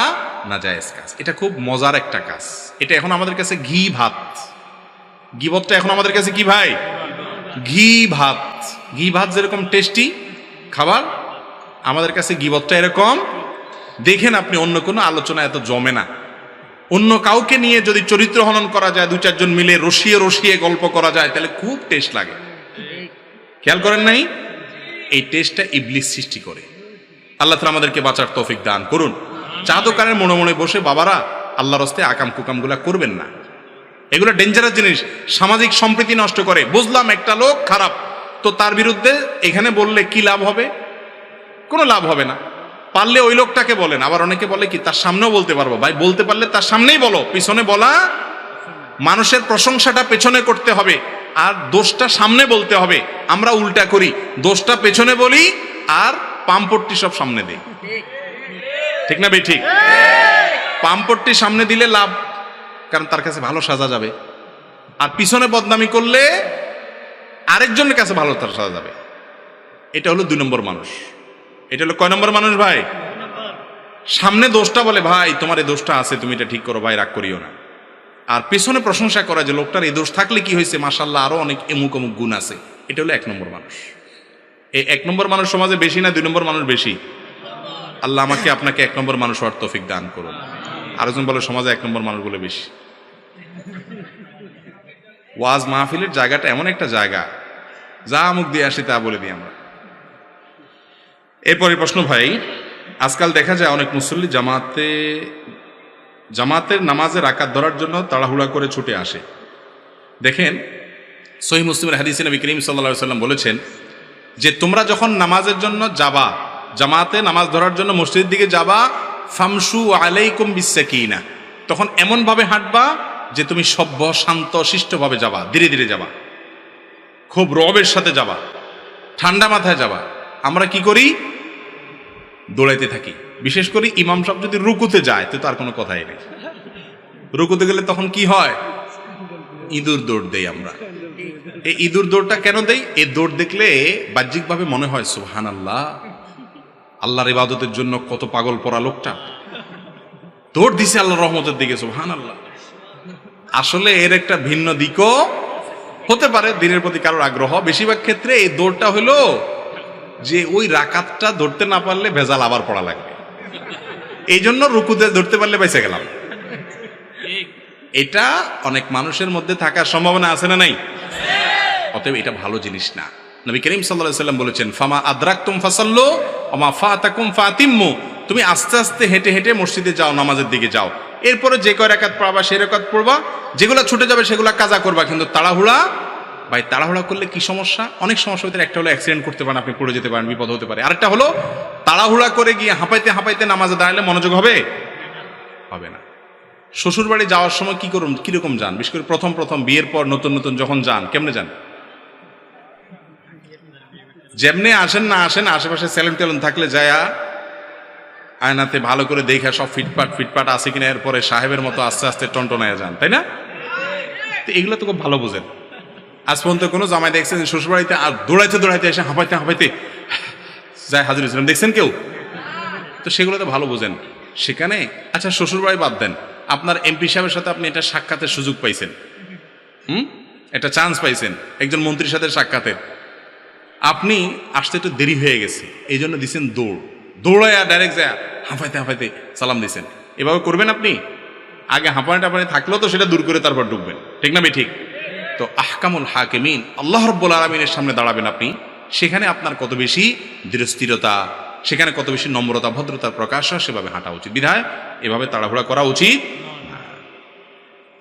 নাজায়েজ কাজ। এটা খুব মজার একটা কাজ। এটা এখন আমাদের কাছে ঘি ভাত। গীবতটা এখন আমাদের কাছে কি ভাই? ঘি ভাত। ঘি ভাত যেরকম টেস্টি খাবার, আমাদের কাছে গীবতটা এরকম। দেখেন আপনি অন্য কোনো আলোচনা এত জমে না। অন্য কাউকে নিয়ে যদি চরিত্র হনন করা যায়, দু চারজন মিলে রসিয়ে রসিয়ে গল্প করা যায়, তাহলে খুব টেস্ট লাগে। খেয়াল করেন নাই? এই টেস্টটা ইবলিস সৃষ্টি করে। আল্লাহ তাআলা আমাদেরকে বাঁচার তৌফিক দান করুন। চা দোকানের মনে মনে বসে বাবারা আল্লাহর রাস্তায় আকাম কুকামগুলা করবেন না, এগুলো ডেঞ্জারাস জিনিস, সামাজিক সম্প্রীতি নষ্ট করে। বুঝলাম একটা লোক খারাপ, তো তার বিরুদ্ধে এখানে বললে কি লাভ হবে? কোনো লাভ হবে না। পারলে ওই লোকটাকে বলেন। আবার অনেকে বলে কি তার সামনেও বলতে পারবো। ভাই বলতে পারলে তার সামনেই বলো, পিছনে বলা, মানুষের প্রশংসাটা পেছনে করতে হবে আর দোষটা সামনে বলতে হবে। আমরা উল্টা করি, দোষটা পেছনে বলি আর পামপট্টি সব সামনে দিই। ঠিক না ভাই? ঠিক। পামপট্টি সামনে দিলে লাভ, কারণ তার কাছে ভালো সাজা যাবে। আর পিছনে বদনামি করলে আরেকজনের কাছে ভালো তার সাজা যাবে। এটা হলো 2 নম্বর মানুষ। এটা হলো কয় নম্বর মানুষ ভাই? সামনে দোষটা বলে, ভাই তোমার এই দোষটা আছে, তুমি এটা ঠিক করো ভাই, রাগ করিও না। আর পেছনে প্রশংসা করা যে লোকটার এই দোষ থাকলে কি হয়েছে, মাশাআল্লাহ আরো অনেক এমুক অমুক গুণ আছে। এটা হলো 1 নম্বর মানুষ। এই 1 নম্বর মানুষ সমাজে বেশি না 2 নম্বর মানুষ বেশি? আল্লাহ আমাকে আপনাকে 1 নম্বর মানুষ হওয়ার তৌফিক দান করুন। আরেকজন বলে সমাজে 1 নম্বর মানুষগুলো বেশি। ওয়াজ মাহফিলের জায়গাটা এমন একটা জায়গা, যা মুখ দিয়ে আসি তা বলে দিই আমরা। এরপরে প্রশ্ন ভাই, আজকাল দেখা যায় অনেক মুসল্লি জামাতের নামাজে রাকাত ধরার জন্য তাড়াহুড়া করে ছুটে আসে। দেখেন সহিহ মুসলিমের হাদিসে নবী করিম সাল্লাল্লাহু আলাইহি ওয়াসাল্লাম বলেছেন যে তোমরা যখন নামাজের জন্য যাবা, জামাতে নামাজ ধরার জন্য মসজিদের দিকে যাবা, ফামশু আলাইকুম বিসাকিনা, তখন এমন ভাবে হাঁটবা যে তুমি সভ্য শান্ত শিষ্টভাবে যাবা, ধীরে ধীরে যাবা, খুব রবের সাথে যাবা, ঠান্ডা মাথায় যাবা। আমরা কি করি? দৌড়াইতে থাকি। বিশেষ করে ইমাম সাহেব যদি রুকুতে যায় তো তার কোনো কথাই নেই। রুকুতে গেলে তখন কি হয়? ইঁদুর দৌড় দেই আমরা। এই ইঁদুর দৌড়টা কেন দেই? এই দৌড় দেখলে বাহ্যিকভাবে মনে হয় সুবহানাল্লাহ, আল্লাহর ইবাদতের জন্য কত পাগল পড়া লোকটা দৌড় দিছে আল্লাহর রহমতের দিকে, সুবহানাল্লাহ। আসলে এর একটা ভিন্ন দিকও হতে পারে, দিনের প্রতি কারোর আগ্রহ। বেশিরভাগ ক্ষেত্রে এই দৌড়টা হলো যে ওই রাকাতটা ধরতে না পারলে ভেজাল আবার পড়া লাগবে, এই জন্য রুকুতে ধরতে পারলে বেঁচে গেলাম। এটা অনেক মানুষের মধ্যে থাকার সম্ভাবনা আছে না নাই? অতএব এটা ভালো জিনিস না। নবী করিম সাল্লাল্লাহু আলাইহি ওয়াসাল্লাম বলেছেন, ফামা আদরাকতুম ফাসাল্লু ওয়া মা ফাতাকুম ফাতিম্মু, তুমি আস্তে আস্তে হেঁটে হেঁটে মসজিদে যাও, নামাজের দিকে যাও, এরপরে যে কয় রাকাত পড়বা সেই রাকাত পড়বা, যেগুলো ছুটে যাবে সেগুলো কাজা করবা, কিন্তু তাড়াহুড়া, ভাই তাড়াহুড়া করলে কি সমস্যা? অনেক সমস্যা হতে। একটা হলো অ্যাক্সিডেন্ট করতে পারেন, আপনি পড়ে যেতে পারেন, বিপদ হতে পারে। আরেকটা হলো তাড়াহুড়া করে গিয়ে হাঁপাইতে হাঁপাইতে নামাজে দাঁড়ালে মনোযোগ হবে না। শ্বশুর বাড়ি যাওয়ার সময় কি করুন, কিরকম যান? বিশেষ করে প্রথম প্রথম বিয়ের পর নতুন নতুন যখন যান, কেমনে যান? যেমনে আসেন না আসেন, আশেপাশে সেলুন টেলুন থাকলে যায়া আয়নাতে ভালো করে দেখা সব ফিটপাট আছে কিনা, এরপরে সাহেবের মতো আস্তে আস্তে টনটনায় যান, তাই না? তো এগুলো তো খুব ভালো বুঝেন। আজ পর্যন্ত কোনো জামাই দেখছেন শ্বশুরবাড়িতে আর দৌড়াইতে এসে হাঁপাইতে যায় হাজির হয়েছিলাম, দেখছেন কেউ? তো সেগুলো তো ভালো বুঝেন সেখানে। আচ্ছা শ্বশুরবাড়ি বাদ দেন, আপনার এমপি সাহেবের সাথে আপনি এটা সাক্ষাতের সুযোগ পাইছেন, একটা চান্স পাইছেন একজন মন্ত্রীর সাথে সাক্ষাতের, আপনি আসতে একটু দেরি হয়ে গেছে, এই জন্য দিচ্ছেন দৌড়ায় ডাইরেক্ট যায় হাঁপাইতে সালাম দিচ্ছেন। এভাবে করবেন আপনি? আগে হাঁপানি থাকলেও তো সেটা দূর করে তারপর ঢুকবেন, ঠিক না? ঠিক। তো আহকামুল হাকিমিন আল্লাহ রাব্বুল আলামিনের সামনে দাঁড়াবেন আপনি, সেখানে আপনার কত বেশি দৃঢ়স্থিরতা, সেখানে কত বেশি নম্রতা ভদ্রতার প্রকাশ হয়, সেভাবে হাঁটা উচিত। বিধায় এভাবে তাড়াহুড়া করা উচিত।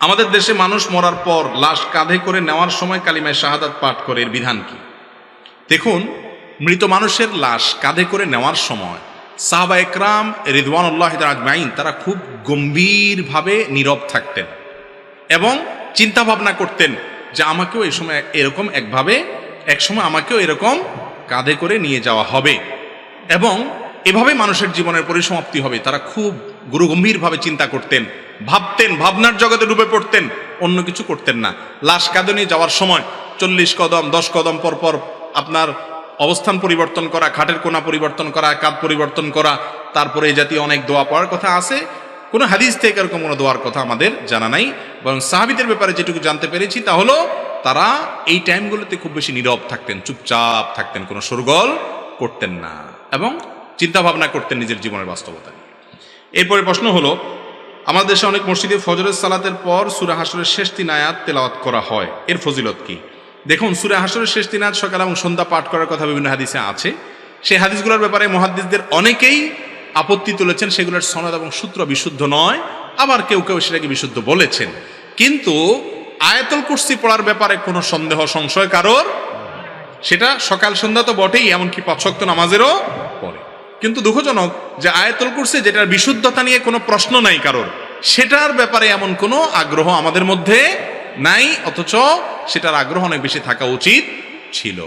আমাদের দেশে মানুষ মরার পর লাশ কাঁধে করে নেওয়ার সময় কালিমায়ে শাহাদাত পাঠ করে, এর বিধান কি? দেখুন, মৃত মানুষের লাশ কাঁধে করে নেওয়ার সময় সাহাবা একরাম রিদওয়ানুল্লাহি তাআলা আজমাইন তারা খুব গম্ভীরভাবে নীরব থাকতেন এবং চিন্তা ভাবনা করতেন যে আমাকেও এই সময় এরকম এক সময় আমাকেও এরকম কাঁধে করে নিয়ে যাওয়া হবে এবং এভাবে মানুষের জীবনের পরিসমাপ্তি হবে। তারা খুব গুরুগম্ভীরভাবে চিন্তা করতেন, ভাবতেন, ভাবনার জগতে ডুবে পড়তেন, অন্য কিছু করতেন না। লাশ কাঁধে নিয়ে যাওয়ার সময় 40 কদম 10 কদম পর আপনার অবস্থান পরিবর্তন করা, খাটের কোনা পরিবর্তন করা, কাঁধ পরিবর্তন করা, তারপরে এই জাতীয় অনেক দোয়া পড়ার কথা আছে। কোনো হাদিস থেকে এরকম কোনো দোয়ার কথা আমাদের জানা নাই, বরং সাহাবীদের ব্যাপারে যেটুকু জানতে পেরেছি তা হলো তারা এই টাইমগুলোতে খুব বেশি নীরব থাকতেন, চুপচাপ থাকতেন, কোনো শোরগোল করতেন না এবং চিন্তা ভাবনা করতেন নিজের জীবনের বাস্তবতা নিয়ে। এরপরে প্রশ্ন হলো, আমাদের দেশে অনেক মসজিদে ফজরের সালাতের পর সূরা হাশরের শেষ 3 আয়াত তেলাওয়াত করা হয়, এর ফজিলত কি? দেখুন, সূরা হাশরের শেষ 3 আয়াত সকাল এবং সন্ধ্যা পাঠ করার কথা বিভিন্ন হাদিসে আছে। সেই হাদিসগুলোর ব্যাপারে মুহাদ্দিসদের অনেকেই আপত্তি তুলেছেন, সেগুলোর সনদ এবং সূত্র বিশুদ্ধ নয়, আবার কেউ সেটাকে বিশুদ্ধ বলেছেন। কিন্তু আয়াতুল কুরসি পড়ার ব্যাপারে কোনো সন্দেহ সংশয় কারোর, সেটা সকাল সন্ধ্যা তো বটেই, এমনকি 5 ওয়াক্ত নামাজেরও পড়ে। কিন্তু দুঃখজনক যে আয়াতুল কুরসি যেটার বিশুদ্ধতা নিয়ে কোনো প্রশ্ন নাই কারোর, সেটার ব্যাপারে এমন কোনো আগ্রহ আমাদের মধ্যে নাই, অথচ সেটার আগ্রহ অনেক বেশি থাকা উচিত ছিল।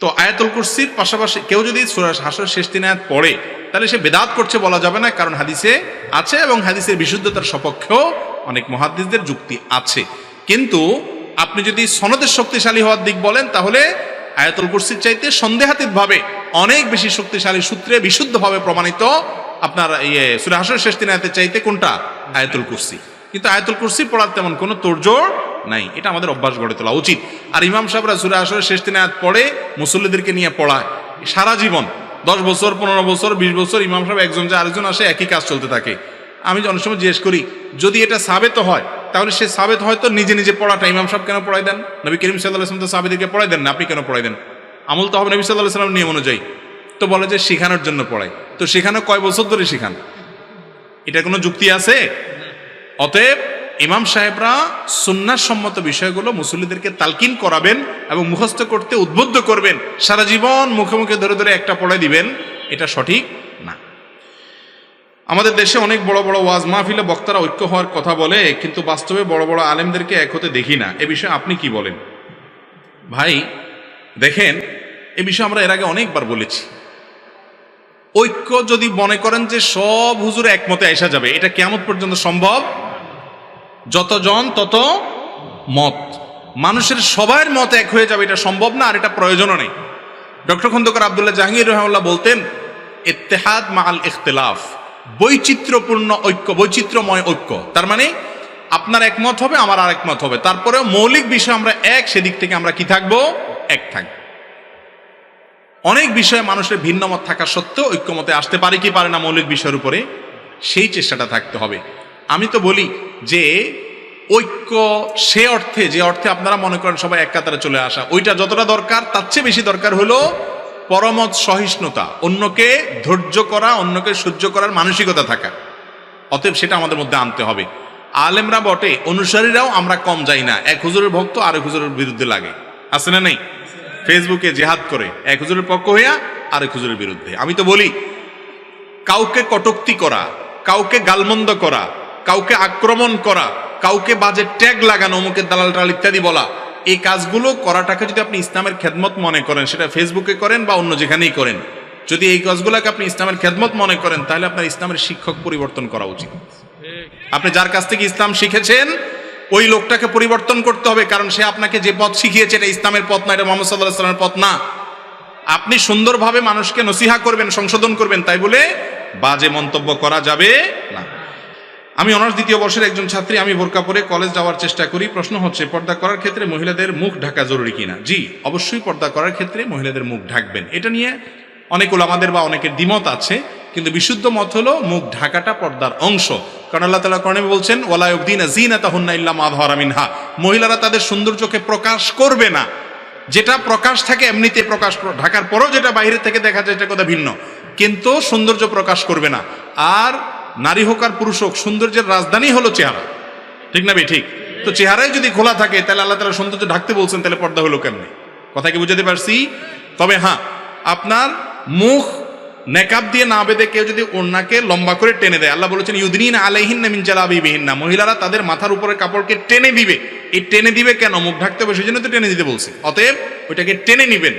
তো আয়াতুল কুরসির পাশাপাশি কেউ যদি সূরা হাশরের শেষ 3 আয়াত পড়ে তাহলে সে বেদাত করছে বলা যাবে না, কারণ হাদিসে আছে এবং হাদিসের বিশুদ্ধতার সপক্ষেও অনেক মুহাদ্দিসদের যুক্তি আছে। কিন্তু আপনি যদি সনদের শক্তিশালী হওয়ার দিক বলেন, তাহলে আয়াতুল কুরসির চাইতে সন্দেহাতীতভাবে অনেক বেশি শক্তিশালী সূত্রে বিশুদ্ধভাবে প্রমাণিত আপনার সূরা হাশরের শেষ 3 আয়াতের চাইতে কোনটা? আয়াতুল কুরসি। কিন্তু আয়াতুল কুরসি পড়ার তেমন কোনো তোড়জোড় নাই, এটা আমাদের অভ্যাস গড়ে তোলা উচিত। আর ইমাম সাহেবরা সূরা হাশরের শেষ 3 আয়াত পড়ে মুসল্লিদেরকে নিয়ে পড়ায় সারা জীবন, 10 বছর 15 বছর 20 বছর ইমাম সাহেব একজন যে আরেকজন আসে, একই কাজ চলতে থাকে। আমি অনেক সময় জিজ্ঞেস করি, যদি এটা সাবেত হয় তাহলে সে সাবেত হয়তো নিজে নিজে পড়াটা ইমাম সাহেব কেন পড়াই দেন? নবী করিম সাল্লাল্লাহু আলাইহি ওয়াসাল্লাম তো সাহাবীদেরকে পড়াই দেন না, আপনি কেন পড়াই দেন? আমল তো হবে নবী সাল্লাল্লাহু আলাইহি ওয়াসাল্লামের নিয়ম অনুযায়ী। তো বলে যে শেখানোর জন্য পড়াই, তো শেখানো কয় বছর ধরে শেখান? এটা কোনো যুক্তি আছে? অতএব ইমাম সাহেবরা সুন্নাহ সম্মত বিষয়গুলো মুসল্লিদেরকে তালকিন করাবেন এবং মুখস্থ করতে উদ্বুদ্ধ করবেন, সারা জীবন মুখে মুখে ধরে ধরে একটা পড়াই দিবেন, এটা সঠিক না। আমাদের দেশে অনেক বড় বড় ওয়াজ মাহফিলে বক্তারা ঐক্য হওয়ার কথা বলে, কিন্তু বাস্তবে বড় বড় আলেমদেরকে এক হতে দেখি না। এ বিষয়ে আপনি কি বলেন? ভাই দেখেন, এ বিষয়ে আমরা এর আগে অনেকবার বলেছি, ঐক্য যদি মনে করেন যে সব হুজুর একমতে আইসা যাবে, এটা কিয়ামত পর্যন্ত সম্ভব? যতজন তত মত, মানুষের সবার মত এক হয়ে যাবে, এটা সম্ভব না, আর এটা প্রয়োজনও নেই। ডক্টর খন্দকার আব্দুল্লাহ জাহাঙ্গীর রাহিমাহুল্লাহ বলতেন, ইত্তেহাদ মাআল ইখতিলাফ, বৈচিত্র্যপূর্ণ ঐক্য, বৈচিত্র্যময় ঐক্য। তার মানে আপনার একমত হবে, আমার আর একমত হবে, তারপরেও মৌলিক বিষয় আমরা এক, সেদিক থেকে আমরা কি থাকবো? এক থাকবো। অনেক বিষয়ে মানুষের ভিন্ন মত থাকা সত্ত্বেও ঐক্যমতে আসতে পারে কি পারে না মৌলিক বিষয়ের উপরে, সেই চেষ্টাটা থাকতে হবে। আমি তো বলি যে ঐক্য সে অর্থে, যে অর্থে আপনারা মনে করেন সবাই এক কাতারে চলে আসা, ওইটা যতটা দরকার তার চেয়ে বেশি দরকার হলো পরমত সহিষ্ণুতা, অন্যকে ধৈর্য করা, অন্যকে সহ্য করার মানসিকতা থাকা। অতএব সেটা আমাদের মধ্যে আনতে হবে। আলেমরা বটে, অনুসারীরাও আমরা কম যাই না, এক হুজুরের ভক্ত আরেক হুজুরের বিরুদ্ধে লাগে, আছে না নেই? ফেসবুকে জেহাদ করে এক হুজুরের পক্ষ হইয়া আরেক হুজুরের বিরুদ্ধে। আমি তো বলি, কাউকে কটূক্তি করা, কাউকে গালমন্দ করা, কাউকে আক্রমণ করা, কাউকে বাজে ট্যাগ লাগানো, অমুকের দালাল টাল ইত্যাদি বলা, এই কাজগুলো করাটাকে যদি আপনি ইসলামের খেদমত মনে করেন, সেটা ফেসবুকে করেন বা অন্য যেখানেই করেন, যদি এই কাজগুলোকে আপনি ইসলামের খেদমত মনে করেন, তাহলে আপনার ইসলামের শিক্ষক পরিবর্তন করা উচিত। আপনি যার কাছ থেকে ইসলাম শিখেছেন ওই লোকটাকে পরিবর্তন করতে হবে, কারণ সে আপনাকে যে পথ শিখিয়েছে এটা ইসলামের পথ না, এটা মুহাম্মদ সাল্লাল্লাহু আলাইহি ওয়াসাল্লামের পথ না। আপনি সুন্দরভাবে মানুষকে নসিহা করবেন, সংশোধন করবেন, তাই বলে বাজে মন্তব্য করা যাবে না। আমি অনার্স 2য় বর্ষের একজন ছাত্রী, আমি বোরকা পরে কলেজ যাওয়ার চেষ্টা করি। প্রশ্ন হচ্ছে, পর্দা করার ক্ষেত্রে মহিলাদের মুখ ঢাকা জরুরি কিনা? জি, অবশ্যই পর্দা করার ক্ষেত্রে মহিলাদের মুখ ঢাকবেন। এটা নিয়ে অনেক উলামাদের বা অনেকের দ্বিমত আছে, কিন্তু বিশুদ্ধ মত হলো মুখ ঢাকাটা পর্দার অংশ। কারণ আল্লাহ তাআলা কোরআনে বলছেন, ওয়ালা ইউবদিনা যিনাতাহুন্না ইল্লা মা যাহারা মিনহা, মহিলারা তাদের সৌন্দর্যকে প্রকাশ করবে না। যেটা প্রকাশ থাকে এমনিতে প্রকাশ, ঢাকার পরও যেটা বাইরে থেকে দেখা যায় এটা কথা ভিন্ন, কিন্তু সৌন্দর্য প্রকাশ করবে না। আর নারী হোক আর পুরুষ হোক, সৌন্দর্যের রাজধানী হলো চেহারা, ঠিক না? ঠিক। তো চেহারাই যদি খোলা থাকে, তাহলে আল্লাহ তাআলা সৌন্দর্য ঢাকতে বলছেন, তাহলে পর্দা হলো কেমনে? কথা কি বুঝাতে পারছি? তবে হ্যাঁ, আপনার মুখ নেকাব দিয়ে না বেঁধে কেউ যদি ওড়নাকে লম্বা করে টেনে দেয়, আল্লাহ বলেছেন ইউদনিনা আলাইহিন্না মিন জালাবিবিহিন্না, মহিলারা তাদের মাথার উপরে কাপড়কে টেনে দিবে। এই টেনে দিবে কেন? মুখ ঢাকতে হবে, সেই জন্য তো টেনে দিতে বলছে। অতএব ওইটাকে টেনে নিবেন,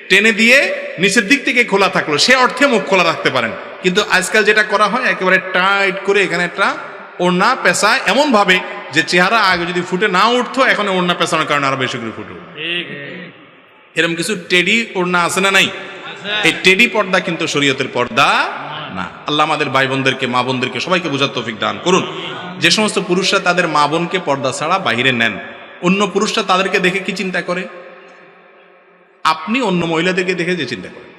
টেনে দিয়ে নিচের দিক থেকে খোলা থাকলো, সে অর্থে মুখ খোলা রাখতে পারেন। কিন্তু আজকাল যেটা করা হয়, একেবারে টাইট করে এখানে একটা ওড়না পেঁচায় এমন ভাবে যে চেহারা আগে যদি ফুটে না উঠতো, এখন ওড়না পেঁচানোর কারণে আরো বেশি করে ফুটে। এরকম কিছু টেডি ওড়না আছে না নাই? এই টেডি পর্দা কিন্তু শরীয়তের পর্দা না। আল্লাহ আমাদের ভাই বোনদেরকে, মা বোনদেরকে সবাইকে বোঝার তৌফিক দান করুন। যে সমস্ত পুরুষরা তাদের মা বোনকে পর্দা ছাড়া বাইরে নেন, অন্য পুরুষরা তাদেরকে দেখে কি চিন্তা করে? আপনি অন্য মহিলাদেরকে দেখে যে চিন্তা করেন,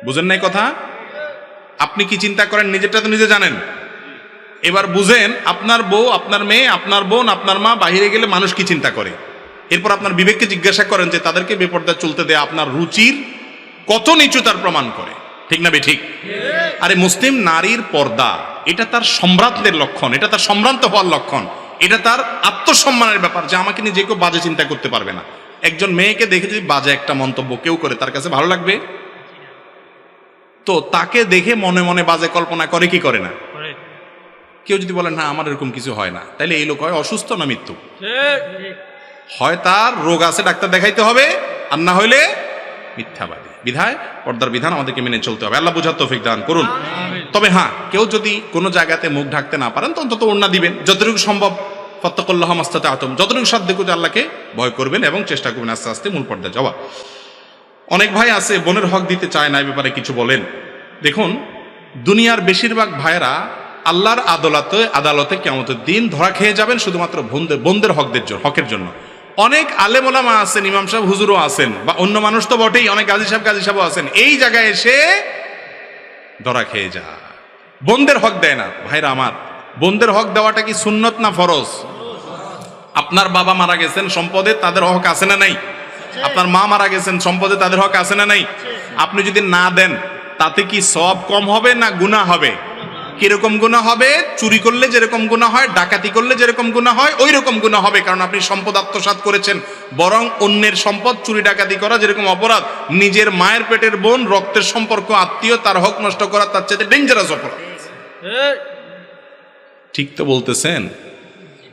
বুঝেন নাই কথা? আপনি কি চিন্তা করেন নিজেরটা তো নিজে জানেন। এবার বুঝেন আপনার বউ, আপনার মেয়ে, আপনার বোন, আপনার মা বাইরে গেলে মানুষ কি চিন্তা করে। এরপর আপনার বিবেককে জিজ্ঞাসা করেন যে তাদেরকে বেপর্দা চলতে দেয়া আপনার রুচির কত নিচু তার প্রমাণ করে, ঠিক না? ঠিক। আরে মুসলিম নারীর পর্দা, এটা তার সম্ভ্রান্তের লক্ষণ, এটা তার সম্ভ্রান্ত হওয়ার লক্ষণ, এটা তার আত্মসম্মানের ব্যাপার, যে আমাকে নিয়ে যে কেউ বাজে চিন্তা করতে পারবে না। একজন মেয়েকে দেখে যদি বাজে একটা মন্তব্য কেউ করে, তার কাছে ভালো লাগবে? তো তাকে দেখে মনে মনে বাজে কল্পনা করে কি করে না? কেউ যদি বলে না আমার এরকম কিছু হয় না, তাহলে এই লোক হয় অসুস্থ না মৃত্যু? হয় তার রোগ আছে, ডাক্তার দেখাইতে হবে, আর না হইলে মিথ্যাবাদী। বিধায় পর্দার বিধান আমাদেরকে মেনে চলতে হবে। আল্লাহ বুঝার তৌফিক দান করুন। তবে হ্যাঁ, কেউ যদি কোনো জায়গাতে মুখ ঢাকতে না পারেন তো অন্তত ওড়না দিবেন, যতটুকু সম্ভব। ফাত্তাকুল্লাহ মাস্তাতা'তুম, যতটুকু সাধ্য করে আল্লাহকে ভয় করবেন এবং চেষ্টা করবেন আস্তে আস্তে মূল পর্যায়ে যাওয়া। অনেক ভাই আছে বোনের হক দিতে চায় না, এই ব্যাপারে কিছু বলেন। দেখুন, দুনিয়ার বেশিরভাগ ভাইয়েরা আল্লাহর আদালতে কিয়ামতের দিন ধরা খেয়ে যাবেন শুধুমাত্র বোনদের হকের জন্য। অনেক আলেম ওলামা আছেন, ইমাম সাহেব হুজুরও আছেন, বা অন্য মানুষ তো বটেই, অনেক গাজী সাহেবও আছেন, এই জায়গায় এসে ধরা খেয়ে যায়, বোনদের হক দেয় না। ভাইরা আমার, বোনদের হক দেওয়াটা কি সুন্নত না ফরজ? আপনার বাবা মারা গেছেন, সম্পদে তাদের হক আছে না নাই? আপনার মা মারা গেছেন, সম্পদে তাদের হক আছে না নাই? আপনি যদি না দেন তাতে কি সওয়াব কম হবে না গুনাহ হবে? কিরকম গুনাহ হবে? চুরি করলে যেরকম গুনাহ হয়, ডাকাতি করলে যেরকম গুনাহ হয়, ওই রকম গুনাহ হবে, কারণ আপনি সম্পদ আত্মসাৎ করেছেন। বরং অন্যের সম্পদ চুরি ডাকাতি করা যেরকম অপরাধ, নিজের মায়ের পেটের বোন, রক্তের সম্পর্ক, আত্মীয়, তার হক নষ্ট করা তার চেয়ে ডেঞ্জারাস অপরাধ। ঠিক তো বলতেছেন?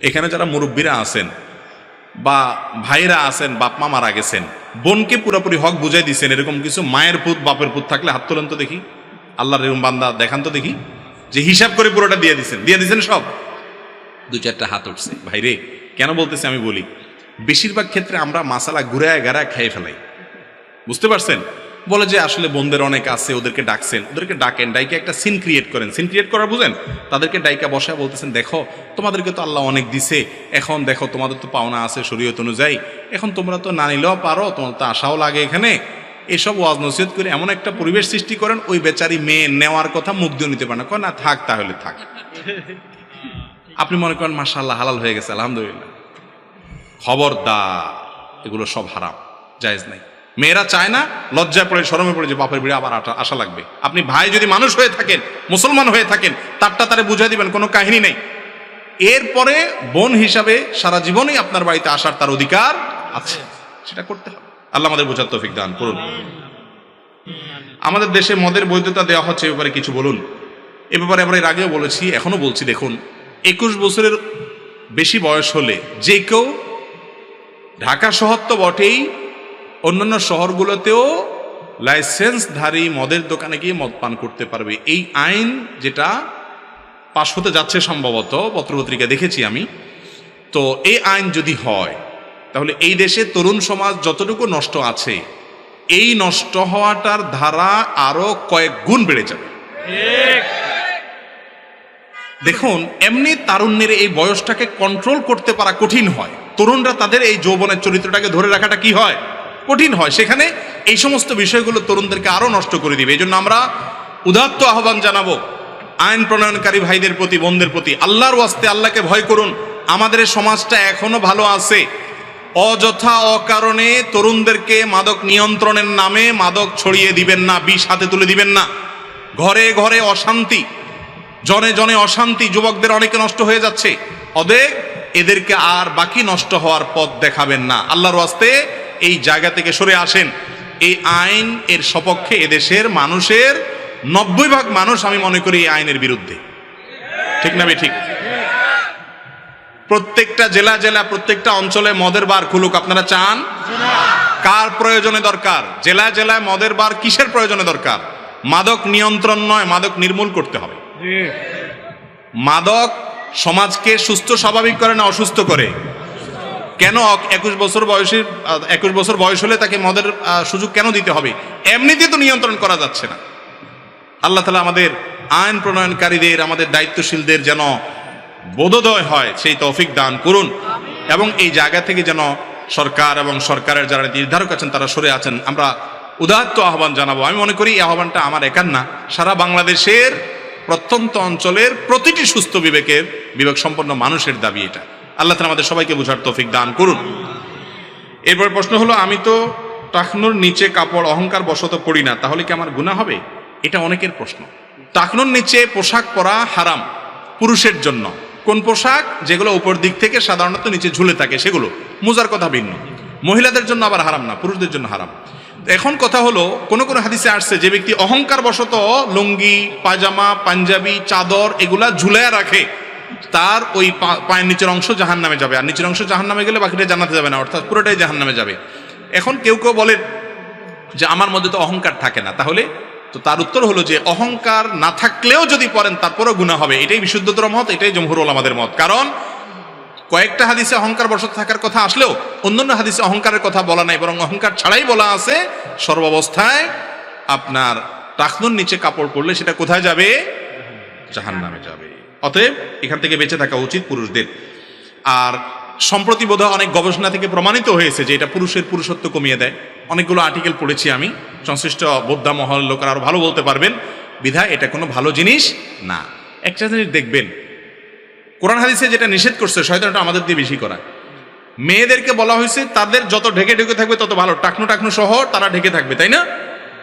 এখানে যারা মুরব্বীরা আছেন বা ভাইরা আছেন, বাপ মা মারা গেছেন, বোনকে পুরোপুরি হক বুঝাই দিচ্ছেন, এরকম কিছু মায়ের পুত বাপের পুত থাকলে হাত তোলেন তো দেখি। আল্লাহর এরকম বান্দা দেখান তো দেখি, যে হিসাব করে পুরোটা দিয়ে দিচ্ছেন সব। দু চারটা হাত উঠছে। ভাইরে, কেন বলতেছি আমি বলি, বেশিরভাগ ক্ষেত্রে আমরা মাসালা ঘুরায় গাড়ায় খেয়ে ফেলাই। বুঝতে পারছেন? বলে যে আসলে বোনদের অনেক আছে, ওদেরকে ডাকছেন, ওদেরকে ডাকেন, ডাইকে একটা সিন ক্রিয়েট করেন। সিন ক্রিয়েট করা বুঝেন? তাদেরকে ডাইকা বসায় বলতেছেন, দেখো তোমাদেরকে তো আল্লাহ অনেক দিছে, এখন দেখো তোমাদের তো পাওনা আছে শরীয়ত অনুযায়ী, এখন তোমরা তো না নিলেও পারো, তোমার তো আশাও লাগে এখানে। এসব ওয়াজ নসিহত করে এমন একটা পরিবেশ সৃষ্টি করেন, ওই বেচারি মেয়ে নেওয়ার কথা মুখ দিয়ে নিতে পারে না, কয় না থাক, তাহলে থাক। আপনি মনে করেন মাশাআল্লাহ হালাল হয়ে গেছে, আলহামদুলিল্লাহ। খবরদার, এগুলো সব হারাম, জায়েজ নাই। মেয়েরা চায় না, লজ্জায় পড়ে, শরমে পড়ে যে বাপের বিড়ে আবার আশা লাগবে। আপনি ভাই যদি মানুষ হয়ে থাকেন, মুসলমান হয়ে থাকেন, তারে বুঝাই দিবেন, কোনো কাহিনী নেই। এরপরে বোন হিসাবে সারা জীবনই আপনার বাড়িতে আসার তার অধিকার আছে, সেটা করতে হবে। আল্লাহ আমাদের বোঝার তৌফিক দান করুন। আমাদের দেশে মদের বৈধতা দেওয়া হচ্ছে, এ ব্যাপারে কিছু বলুন। এ ব্যাপারে আমরা এর আগেও বলেছি, এখনো বলছি। দেখুন, 21 বছরের বেশি বয়স হলে যে কেউ, ঢাকা শহর তো বটেই, অন্যান্য শহরগুলোতেও লাইসেন্সধারী মদের দোকানে গিয়ে মদ পান করতে পারবে। এই আইন যেটা পাশ হতে যাচ্ছে সম্ভবত, পত্রপত্রিকা দেখেছি আমি, তো এই আইন যদি হয় তাহলে এই দেশে তরুণ সমাজ যতটুকু নষ্ট আছে, এই নষ্ট হওয়াটার ধারা আরো কয়েক গুণ বেড়ে যাবে। দেখুন, এমনি তারুণ্যের এই বয়সটাকে কন্ট্রোল করতে পারা কঠিন হয়। তরুণরা তাদের এই যৌবনের চরিত্রটাকে ধরে রাখাটা কি হয়? কঠিন হয়। সেখানে এই সমস্ত বিষয়গুলো তরুণদেরকে আরো নষ্ট করে দিবে। এই জন্য আমরা উদাত্ত আহ্বান জানাবো আইন প্রণয়নকারী ভাইদের প্রতি, বোনদের প্রতি, আল্লাহর ওয়াস্তে আল্লাহকে ভয় করুন। আমাদের সমাজটা এখনো ভালো আছে। অযথা অকারণে তরুণদেরকে মাদক নিয়ন্ত্রণের নামে মাদক ছড়িয়ে দিবেন না, বিষ হাতে তুলে দিবেন না। ঘরে ঘরে অশান্তি, জনে জনে অশান্তি, যুবকদের অনেকে নষ্ট হয়ে যাচ্ছে। অতএব এদেরকে আর বাকি নষ্ট হওয়ার পথ দেখাবেন না। আল্লাহর ওয়াস্তে এই জায়গা থেকে সরে আসেন। এই আইন এর সপক্ষে এদেশের মানুষের 90% মানুষ, আমি মনে করি, এই আইনের বিরুদ্ধে। ঠিক না? ঠিক। প্রত্যেকটা জেলা প্রত্যেকটা অঞ্চলে মদের বার খুলুক। আপনারা চান? কার প্রয়োজনে দরকার? জেলায় মদের বার কিসের প্রয়োজনে দরকার? মাদক নিয়ন্ত্রণ নয়, মাদক নির্মূল করতে হবে। মাদক সমাজকে সুস্থ স্বাভাবিক করে না অসুস্থ করে? কেন 21 বছর বয়স হলে তাকে মদের সুযোগ কেন দিতে হবে? এমনিতে তো নিয়ন্ত্রণ করা যাচ্ছে না। আল্লাহ তাআলা আমাদের আইন প্রণয়নকারীদের, আমাদের দায়িত্বশীলদের যেন বোধোদয় হয়, সেই তৌফিক দান করুন। এবং এই জায়গা থেকে যেন সরকার এবং সরকারের যারা নির্ধারক আছেন তারা সরে আছেন, আমরা উদাত্ত আহ্বান জানাবো। আমি মনে করি এই আহ্বানটা আমার একার না, সারা বাংলাদেশের প্রত্যন্ত অঞ্চলের প্রতিটি সুস্থ বিবেক সম্পন্ন মানুষের দাবি এটা। আল্লাহ তাআলা আমাদের সবাইকে বোঝার তৌফিক দান করুন। এরপর প্রশ্ন হলো, আমি তো টাকনুর নিচে কাপড় অহংকার বশত পড়ি না, তাহলে কি আমার গুনাহ হবে? এটা অনেকের প্রশ্ন। টাকনুর নিচে পোশাক পরা হারাম পুরুষের জন্য। কোন পোশাক? যেগুলো উপর দিক থেকে সাধারণত নিচে ঝুলে থাকে সেগুলো। মোজার কথা ভিন্ন। মহিলাদের জন্য আবার হারাম না, পুরুষদের জন্য হারাম। এখন কথা হলো, কোন কোন হাদিসে আসছে যে ব্যক্তি অহংকার বশত লুঙ্গি, পায়জামা, পাঞ্জাবি, চাদর এগুলা ঝুলায় রাখে, তার ওই পায়ের নিচের অংশ জাহান্নামে যাবে। আর নিচের অংশ জাহান্নামে গেলে বাকিটা জান্নাতে যাবে না, অর্থাৎ পুরোটাই জাহান্নামে যাবে। এখন কেউ কেউ বলে যে আমার মধ্যে তো অহংকার থাকে না, তাহলে তো তার উত্তর হলো যে অহংকার না থাকলেও যদি পড়েন তারপরেও গুনাহ হবে। এটাই বিশুদ্ধতর মত, এটাই জমহুর উলামাদের মত। কারণ কয়েকটা হাদিসে অহংকার বশত থাকার কথা আসলেও অন্যান্য হাদিসে অহংকারের কথা বলা নাই, বরং অহংকার ছাড়াই বলা আছে সর্বাবস্থায় আপনার টাকনুর নিচে কাপড় পরলে সেটা কোথায় যাবে? জাহান্নামে যাবে। অতএব এখান থেকে বেঁচে থাকা উচিত পুরুষদের। আর সম্প্রতি বোধহয় অনেক গবেষণা থেকে প্রমাণিত হয়েছে যে এটা পুরুষের পুরুষত্ব কমিয়ে দেয়। অনেকগুলো আর্টিকেল পড়েছি আমি, সংশ্লিষ্ট বোদ্ধা মহল লোকেরা আরো ভালো বলতে পারবেন। বিধায় এটা কোনো ভালো জিনিস না। একটা জিনিস দেখবেন, কোরআন হাদিসে যেটা নিষেধ করছে শয়তানটা আমাদের দিয়ে বেশি করা। মেয়েদেরকে বলা হয়েছে তাদের যত ঢেকে ঢেকে থাকবে তত ভালো, টাকনু টাকনু সহ তারা ঢেকে থাকবে, তাই না?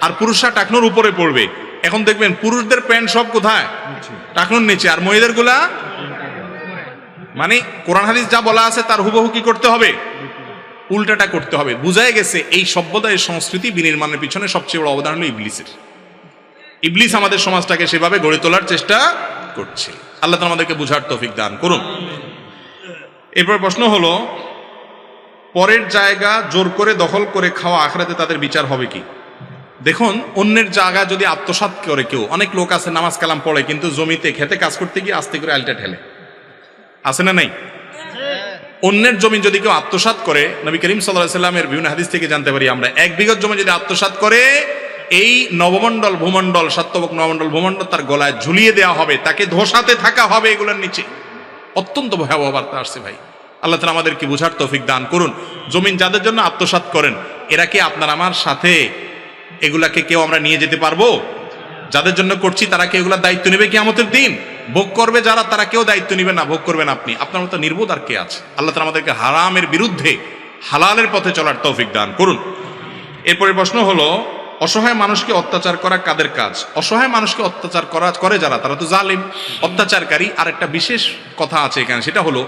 আর পুরুষরা টাকনুর উপরে পড়বে। এখন দেখবেন পুরুষদের প্যান্ট সব কোথায়? টাকনুর নিচে। আর মেয়েদের গুলা মানে কোরআন হাদিস যা বলা আছে তার হুবহু কি করতে হবে? উল্টাটা করতে হবে। বুঝাই গেছে এই সভ্যতা, এই সংস্কৃতি বিনির্মাণের পিছনে সবচেয়ে বড় অবদান হলো ইবলিসের। ইবলিস আমাদের সমাজটাকে সেভাবে গড়ে তোলার চেষ্টা করছে। আল্লাহ তাআলা আমাদেরকে বুঝার তৌফিক দান করুন। এরপর প্রশ্ন হলো, পরের জায়গা জোর করে দখল করে খাওয়া আখিরাতে তাদের বিচার হবে কি? দেখুন, অন্যের জায়গা যদি আত্মসাৎ করে কেউ, অনেক লোক আছে নামাজ কালাম পড়ে কিন্তু জমিতে খেতে কাজ করতে গিয়ে আস্তে করে আলটা ঠেলে, আছে না নাই? অন্যের জমি যদি কেউ আত্মসাৎ করে, নবী করিম সাল্লাল্লাহু আলাইহি ওয়াসাল্লামের বিভিন্ন হাদিস থেকে জানতে পারি আমরা, 1 বিঘা জমি যদি আত্মসাৎ করে, এই নবমণ্ডল ভূমণ্ডল, সাত্তবক নবমণ্ডল ভূমণ্ডল তার গলায় ঝুলিয়ে দেওয়া হবে, তাকে ধোসাতে থাকা হবে এগুলোর নিচে। অত্যন্ত ভয়াবহ বার্তা আসছে ভাই। আল্লাহ তাআলা আমাদেরকে বুঝার তৌফিক দান করুন। জমিন যাদের জন্য আত্মসাৎ করেন, এরা কি আপনার আমার সাথে এগুলাকে কেউ আমরা নিয়ে যেতে পারবো? যাদের জন্য করছি তারা কি এগুলার দায়িত্ব নেবে কিয়ামতের দিন? ভোগ করবে যারা, তারা কেউ দায়িত্ব নেবে না, ভোগ করবেন আপনি। আপনার মতো নির্বোধ আর কে আছে? আল্লাহ তাআলা আমাদেরকে হারামের বিরুদ্ধে হালালের পথে চলার তৌফিক দান করুন। এরপরে প্রশ্ন হলো, অসহায় মানুষকে অত্যাচার করা কাদের কাজ? অসহায় মানুষকে অত্যাচার করে যারা, তারা তো জালিম, অত্যাচারকারী। আর একটা বিশেষ কথা আছে এখানে, সেটা হলো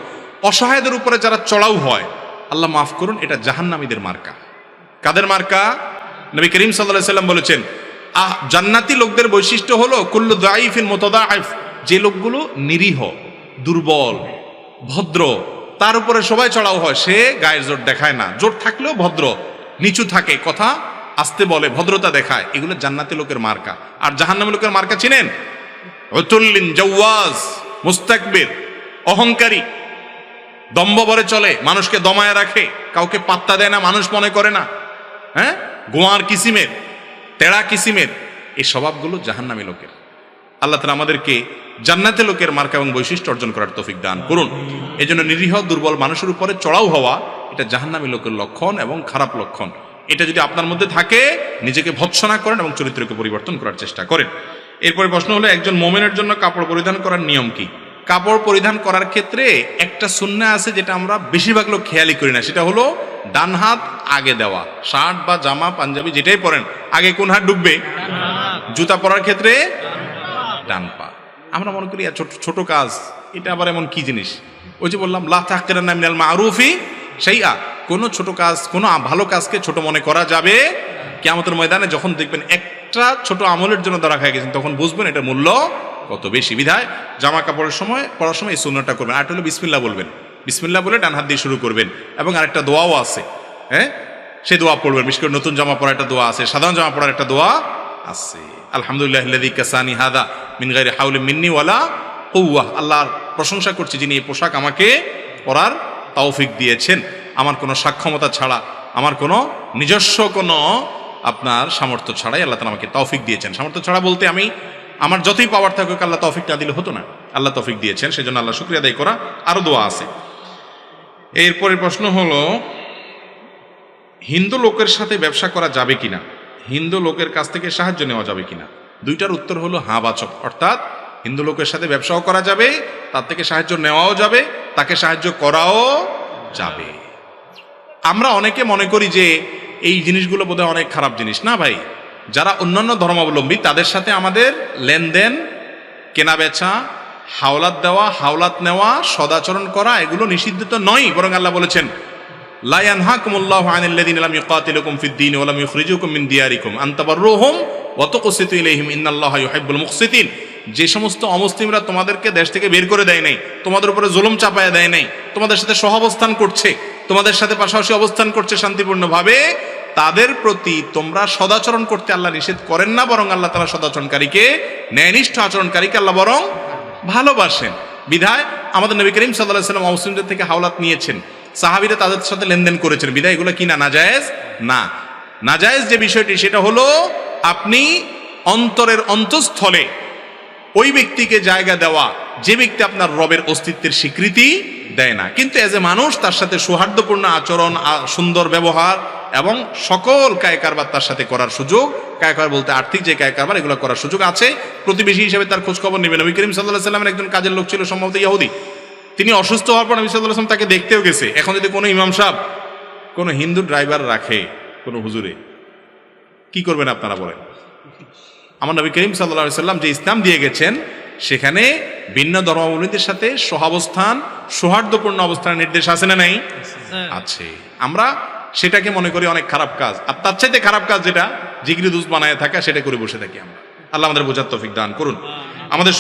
অসহায়দের উপরে যারা চড়াও হয়, আল্লাহ মাফ করুন, এটা জাহান্নামীদের মার্কা। কাদের মার্কা? নবী করিম সাল্লাল্লাহু আলাইহি ওয়াসাল্লাম বলেছেন, জান্নাতি লোকদের বৈশিষ্ট্য হলো কুল্লু দাইফিন মুতাদাইফ, যে লোকগুলো নিরীহ, দুর্বল, ভদ্র, তার উপরে সবাই চড়াও হয়, সে গায়ের জোর দেখায় না, জোর থাকলেও ভদ্র, নিচু থাকে, কথা আস্তে বলে, ভদ্রতা দেখায়, এগুলো জান্নাতি লোকের মার্কা। আর জাহান্নামী লোকের মার্কা চিনেন? উতুল্লিন জাওয়াজ, মুস্তাকবির, অহংকারী, দম্ভ ভরে চলে, মানুষকে দমায় রাখে, কাউকে পাত্তা দেয় না, মানুষ মনে করে না, হ্যাঁ, গোয়ার কিসিমের, তেড়া কিসিমের, এই স্বভাবগুলো জাহান্নামী লোকের। আল্লাহ তাআলা আমাদেরকে জান্নাতি লোকের মার্কা এবং বৈশিষ্ট্য অর্জন করার তৌফিক দান করুন। এই জন্য নিরীহ দুর্বল মানুষের উপরে চড়াও হওয়া, এটা জাহান্নামী লোকের লক্ষণ এবং খারাপ লক্ষণ। এটা যদি আপনার মধ্যে থাকে, নিজেকে ভৎসনা করেন এবং চরিত্রকে পরিবর্তন করার চেষ্টা করেন। এরপরে প্রশ্ন হলো, একজন মুমিনের জন্য কাপড় পরিধান করার নিয়ম কি? কাপড় পরিধান করার ক্ষেত্রে একটা সুন্নাহ আছে যেটা আমরা বেশিরভাগ লোক খেয়ালই করি না, সেটা হলো ডান হাত আগে দেওয়া। শার্ট বা জামা পাঞ্জাবি যেটাই পরেন, আগে কোন হাত ঢুকবে? জুতা পরার ক্ষেত্রে ডান পা। আমরা মনে করি ছোট কাজ, এটা আবার এমন কি জিনিস? ওই যে বললাম, লা তাহকিরান্না মিনাল মারুফি শাইআ, কোনো ছোট কাজ, কোনো ভালো কাজকে ছোট মনে করা যাবে। কিয়ামতের ময়দানে যখন দেখবেন একটা ছোট আমলের জন্য ধরা খায় গেছেন, তখন বুঝবেন এটার মূল্য কত বেশি। বিধায় জামা কাপড়ের সময়, পড়ার সময় এই সুন্নাহটা করবেন। আর হলো বিসমিল্লাহ বলবেন, বিসমিল্লাহ বলে ডান হাত দিয়ে শুরু করবেন। এবং আরেকটা দোয়াও আছে, হ্যাঁ, সে দোয়া পড়বেন। বিশেষ করে নতুন জামা পরার একটা দোয়া আছে, সাধারণ জামা পরার একটা দোয়া আছে, আলহামদুলিল্লাহিল্লাযী কাসানি হাদা মিন গায়রি হাওলিন মিন্নি ওয়ালা কুওয়া। আল্লাহর প্রশংসা করছি যিনি এই পোশাক আমাকে পরার তৌফিক দিয়েছেন, আমার কোনো সক্ষমতা ছাড়া, আমার কোনো নিজস্ব কোনো আপনার সামর্থ্য ছাড়াই আল্লাহ তাআলা আমাকে তৌফিক দিয়েছেন। সামর্থ্য ছাড়া বলতে আমি আমার যতই পাওয়ার থাকুক, আল্লাহ তৌফিকটা দিলে হতো না, আল্লাহ তৌফিক দিয়েছেন, সেজন্য আল্লাহ শুকরিয়া আদায় করা। আরো দোয়া আছে। এরপরে প্রশ্ন হলো, হিন্দু লোকের সাথে ব্যবসা করা যাবে কিনা? হিন্দু লোকের কাছ থেকে সাহায্য নেওয়া যাবে কিনা? দুইটার উত্তর হলো হ্যাঁ বাচক। অর্থাৎ হিন্দু লোকের সাথে ব্যবসাও করা যাবে, তার থেকে সাহায্য নেওয়াও যাবে, তাকে সাহায্য করাও যাবে। আমরা অনেকে মনে করি যে এই জিনিসগুলো বোধহয় অনেক খারাপ জিনিস। না ভাই, যারা অন্যান্য ধর্মাবলম্বী তাদের সাথে আমাদের লেনদেন, কেনা বেচা, হাওলাত দেওয়া, হাওলাত নেওয়া, সদাচরণ করা, এগুলো নিষিদ্ধ তো নয়। বরং আল্লাহ বলেছেন, লা ইয়ানহাকুমুল্লাহু আনিল লাযিনা লাম ইউকাতিলুকুম ফিদ-দীন ওয়া লাম ইখরিজুকুম মিন দিয়ারিকুম আন তাবাররুহুম ওয়া তুকসিতু ইলাইহিম ইন্নাল্লাহা ইউহিব্বুল মুকসিতিন। যে সমস্ত অমুসলিমরা তোমাদেরকে দেশ থেকে বের করে দেয় নাই, তোমাদের উপরে জুলুম চাপায়া দেয় নাই, তোমাদের সাথে সহাবস্থান করছে, তোমাদের সাথে পাশাপাশি অবস্থান করছে শান্তিপূর্ণভাবে, তাদের প্রতি তোমরা সদাচরণ করতে আল্লাহ নিষেধ করেন না, বরং আল্লাহ তাআলা সদাচরণকারীকে, ন্যায়নিষ্ঠ আচরণকারীকে আল্লাহ বরং ভালোবাসেন। বিধায় আমাদের নবী করিম সাল্লাল্লাহু আলাইহি ওয়াসাল্লাম মুসলিমদের থেকে হাওলাত নিয়েছেন, সাহাবীরা তাদের সাথে লেনদেন করেছেন। বিধায় এগুলো কি না, নাজায়েজ না। নাজায়েজ যে বিষয়টি সেটা হলো আপনি অন্তরের অন্তঃস্থলে ওই ব্যক্তিকে জায়গা দেওয়া যে ব্যক্তি আপনার রবের অস্তিত্বের স্বীকৃতি দেয় না, কিন্তু এজ এ মানুষ তার সাথে সৌহার্দ্যপূর্ণ আচরণ, সুন্দর ব্যবহার এবং সকল কায়কারবার তার সাথে করার সুযোগ, কায়কার বলতে আর্থিক যে কায়কারবার, এগুলো করার সুযোগ আছে। প্রতিবেশী হিসেবে তার খোঁজ খবর নেবেন। নবী করিম সাল্লাল্লাহু আলাইহি ওয়াসাল্লামের একজন কাজের লোক ছিল, সম্ভবত ইহুদি। তিনি অসুস্থ হওয়ার পর নবী সাল্লাল্লাহু আলাইহি ওয়াসাল্লাম তাকে দেখতেও গেছে। এখন যদি কোনো ইমাম সাহেব কোনো হিন্দু ড্রাইভার রাখে কোনো হুজুরে, কি করবেন আপনারা বলেন? আমার নবী করিম সাল্লাল্লাহু আলাইহি ওয়াসাল্লাম যে ইসলাম দিয়ে গেছেন, সেখানে ভিন্ন ধর্মাবলম্বীদের সাথে সহাবস্থান, সৌহার্দ্যপূর্ণ অবস্থানের নির্দেশ আছে না নাই? আছে। আমরা সেটাকে মনে করি অনেক খারাপ কাজ, আর তার চাইতে খারাপ কাজ যেটা জিগরি দুস বানায় থাকা, সেটা করে বসে থাকি আমরা। আল্লাহ আমাদের বোঝার তৌফিক দান করুন। আমাদের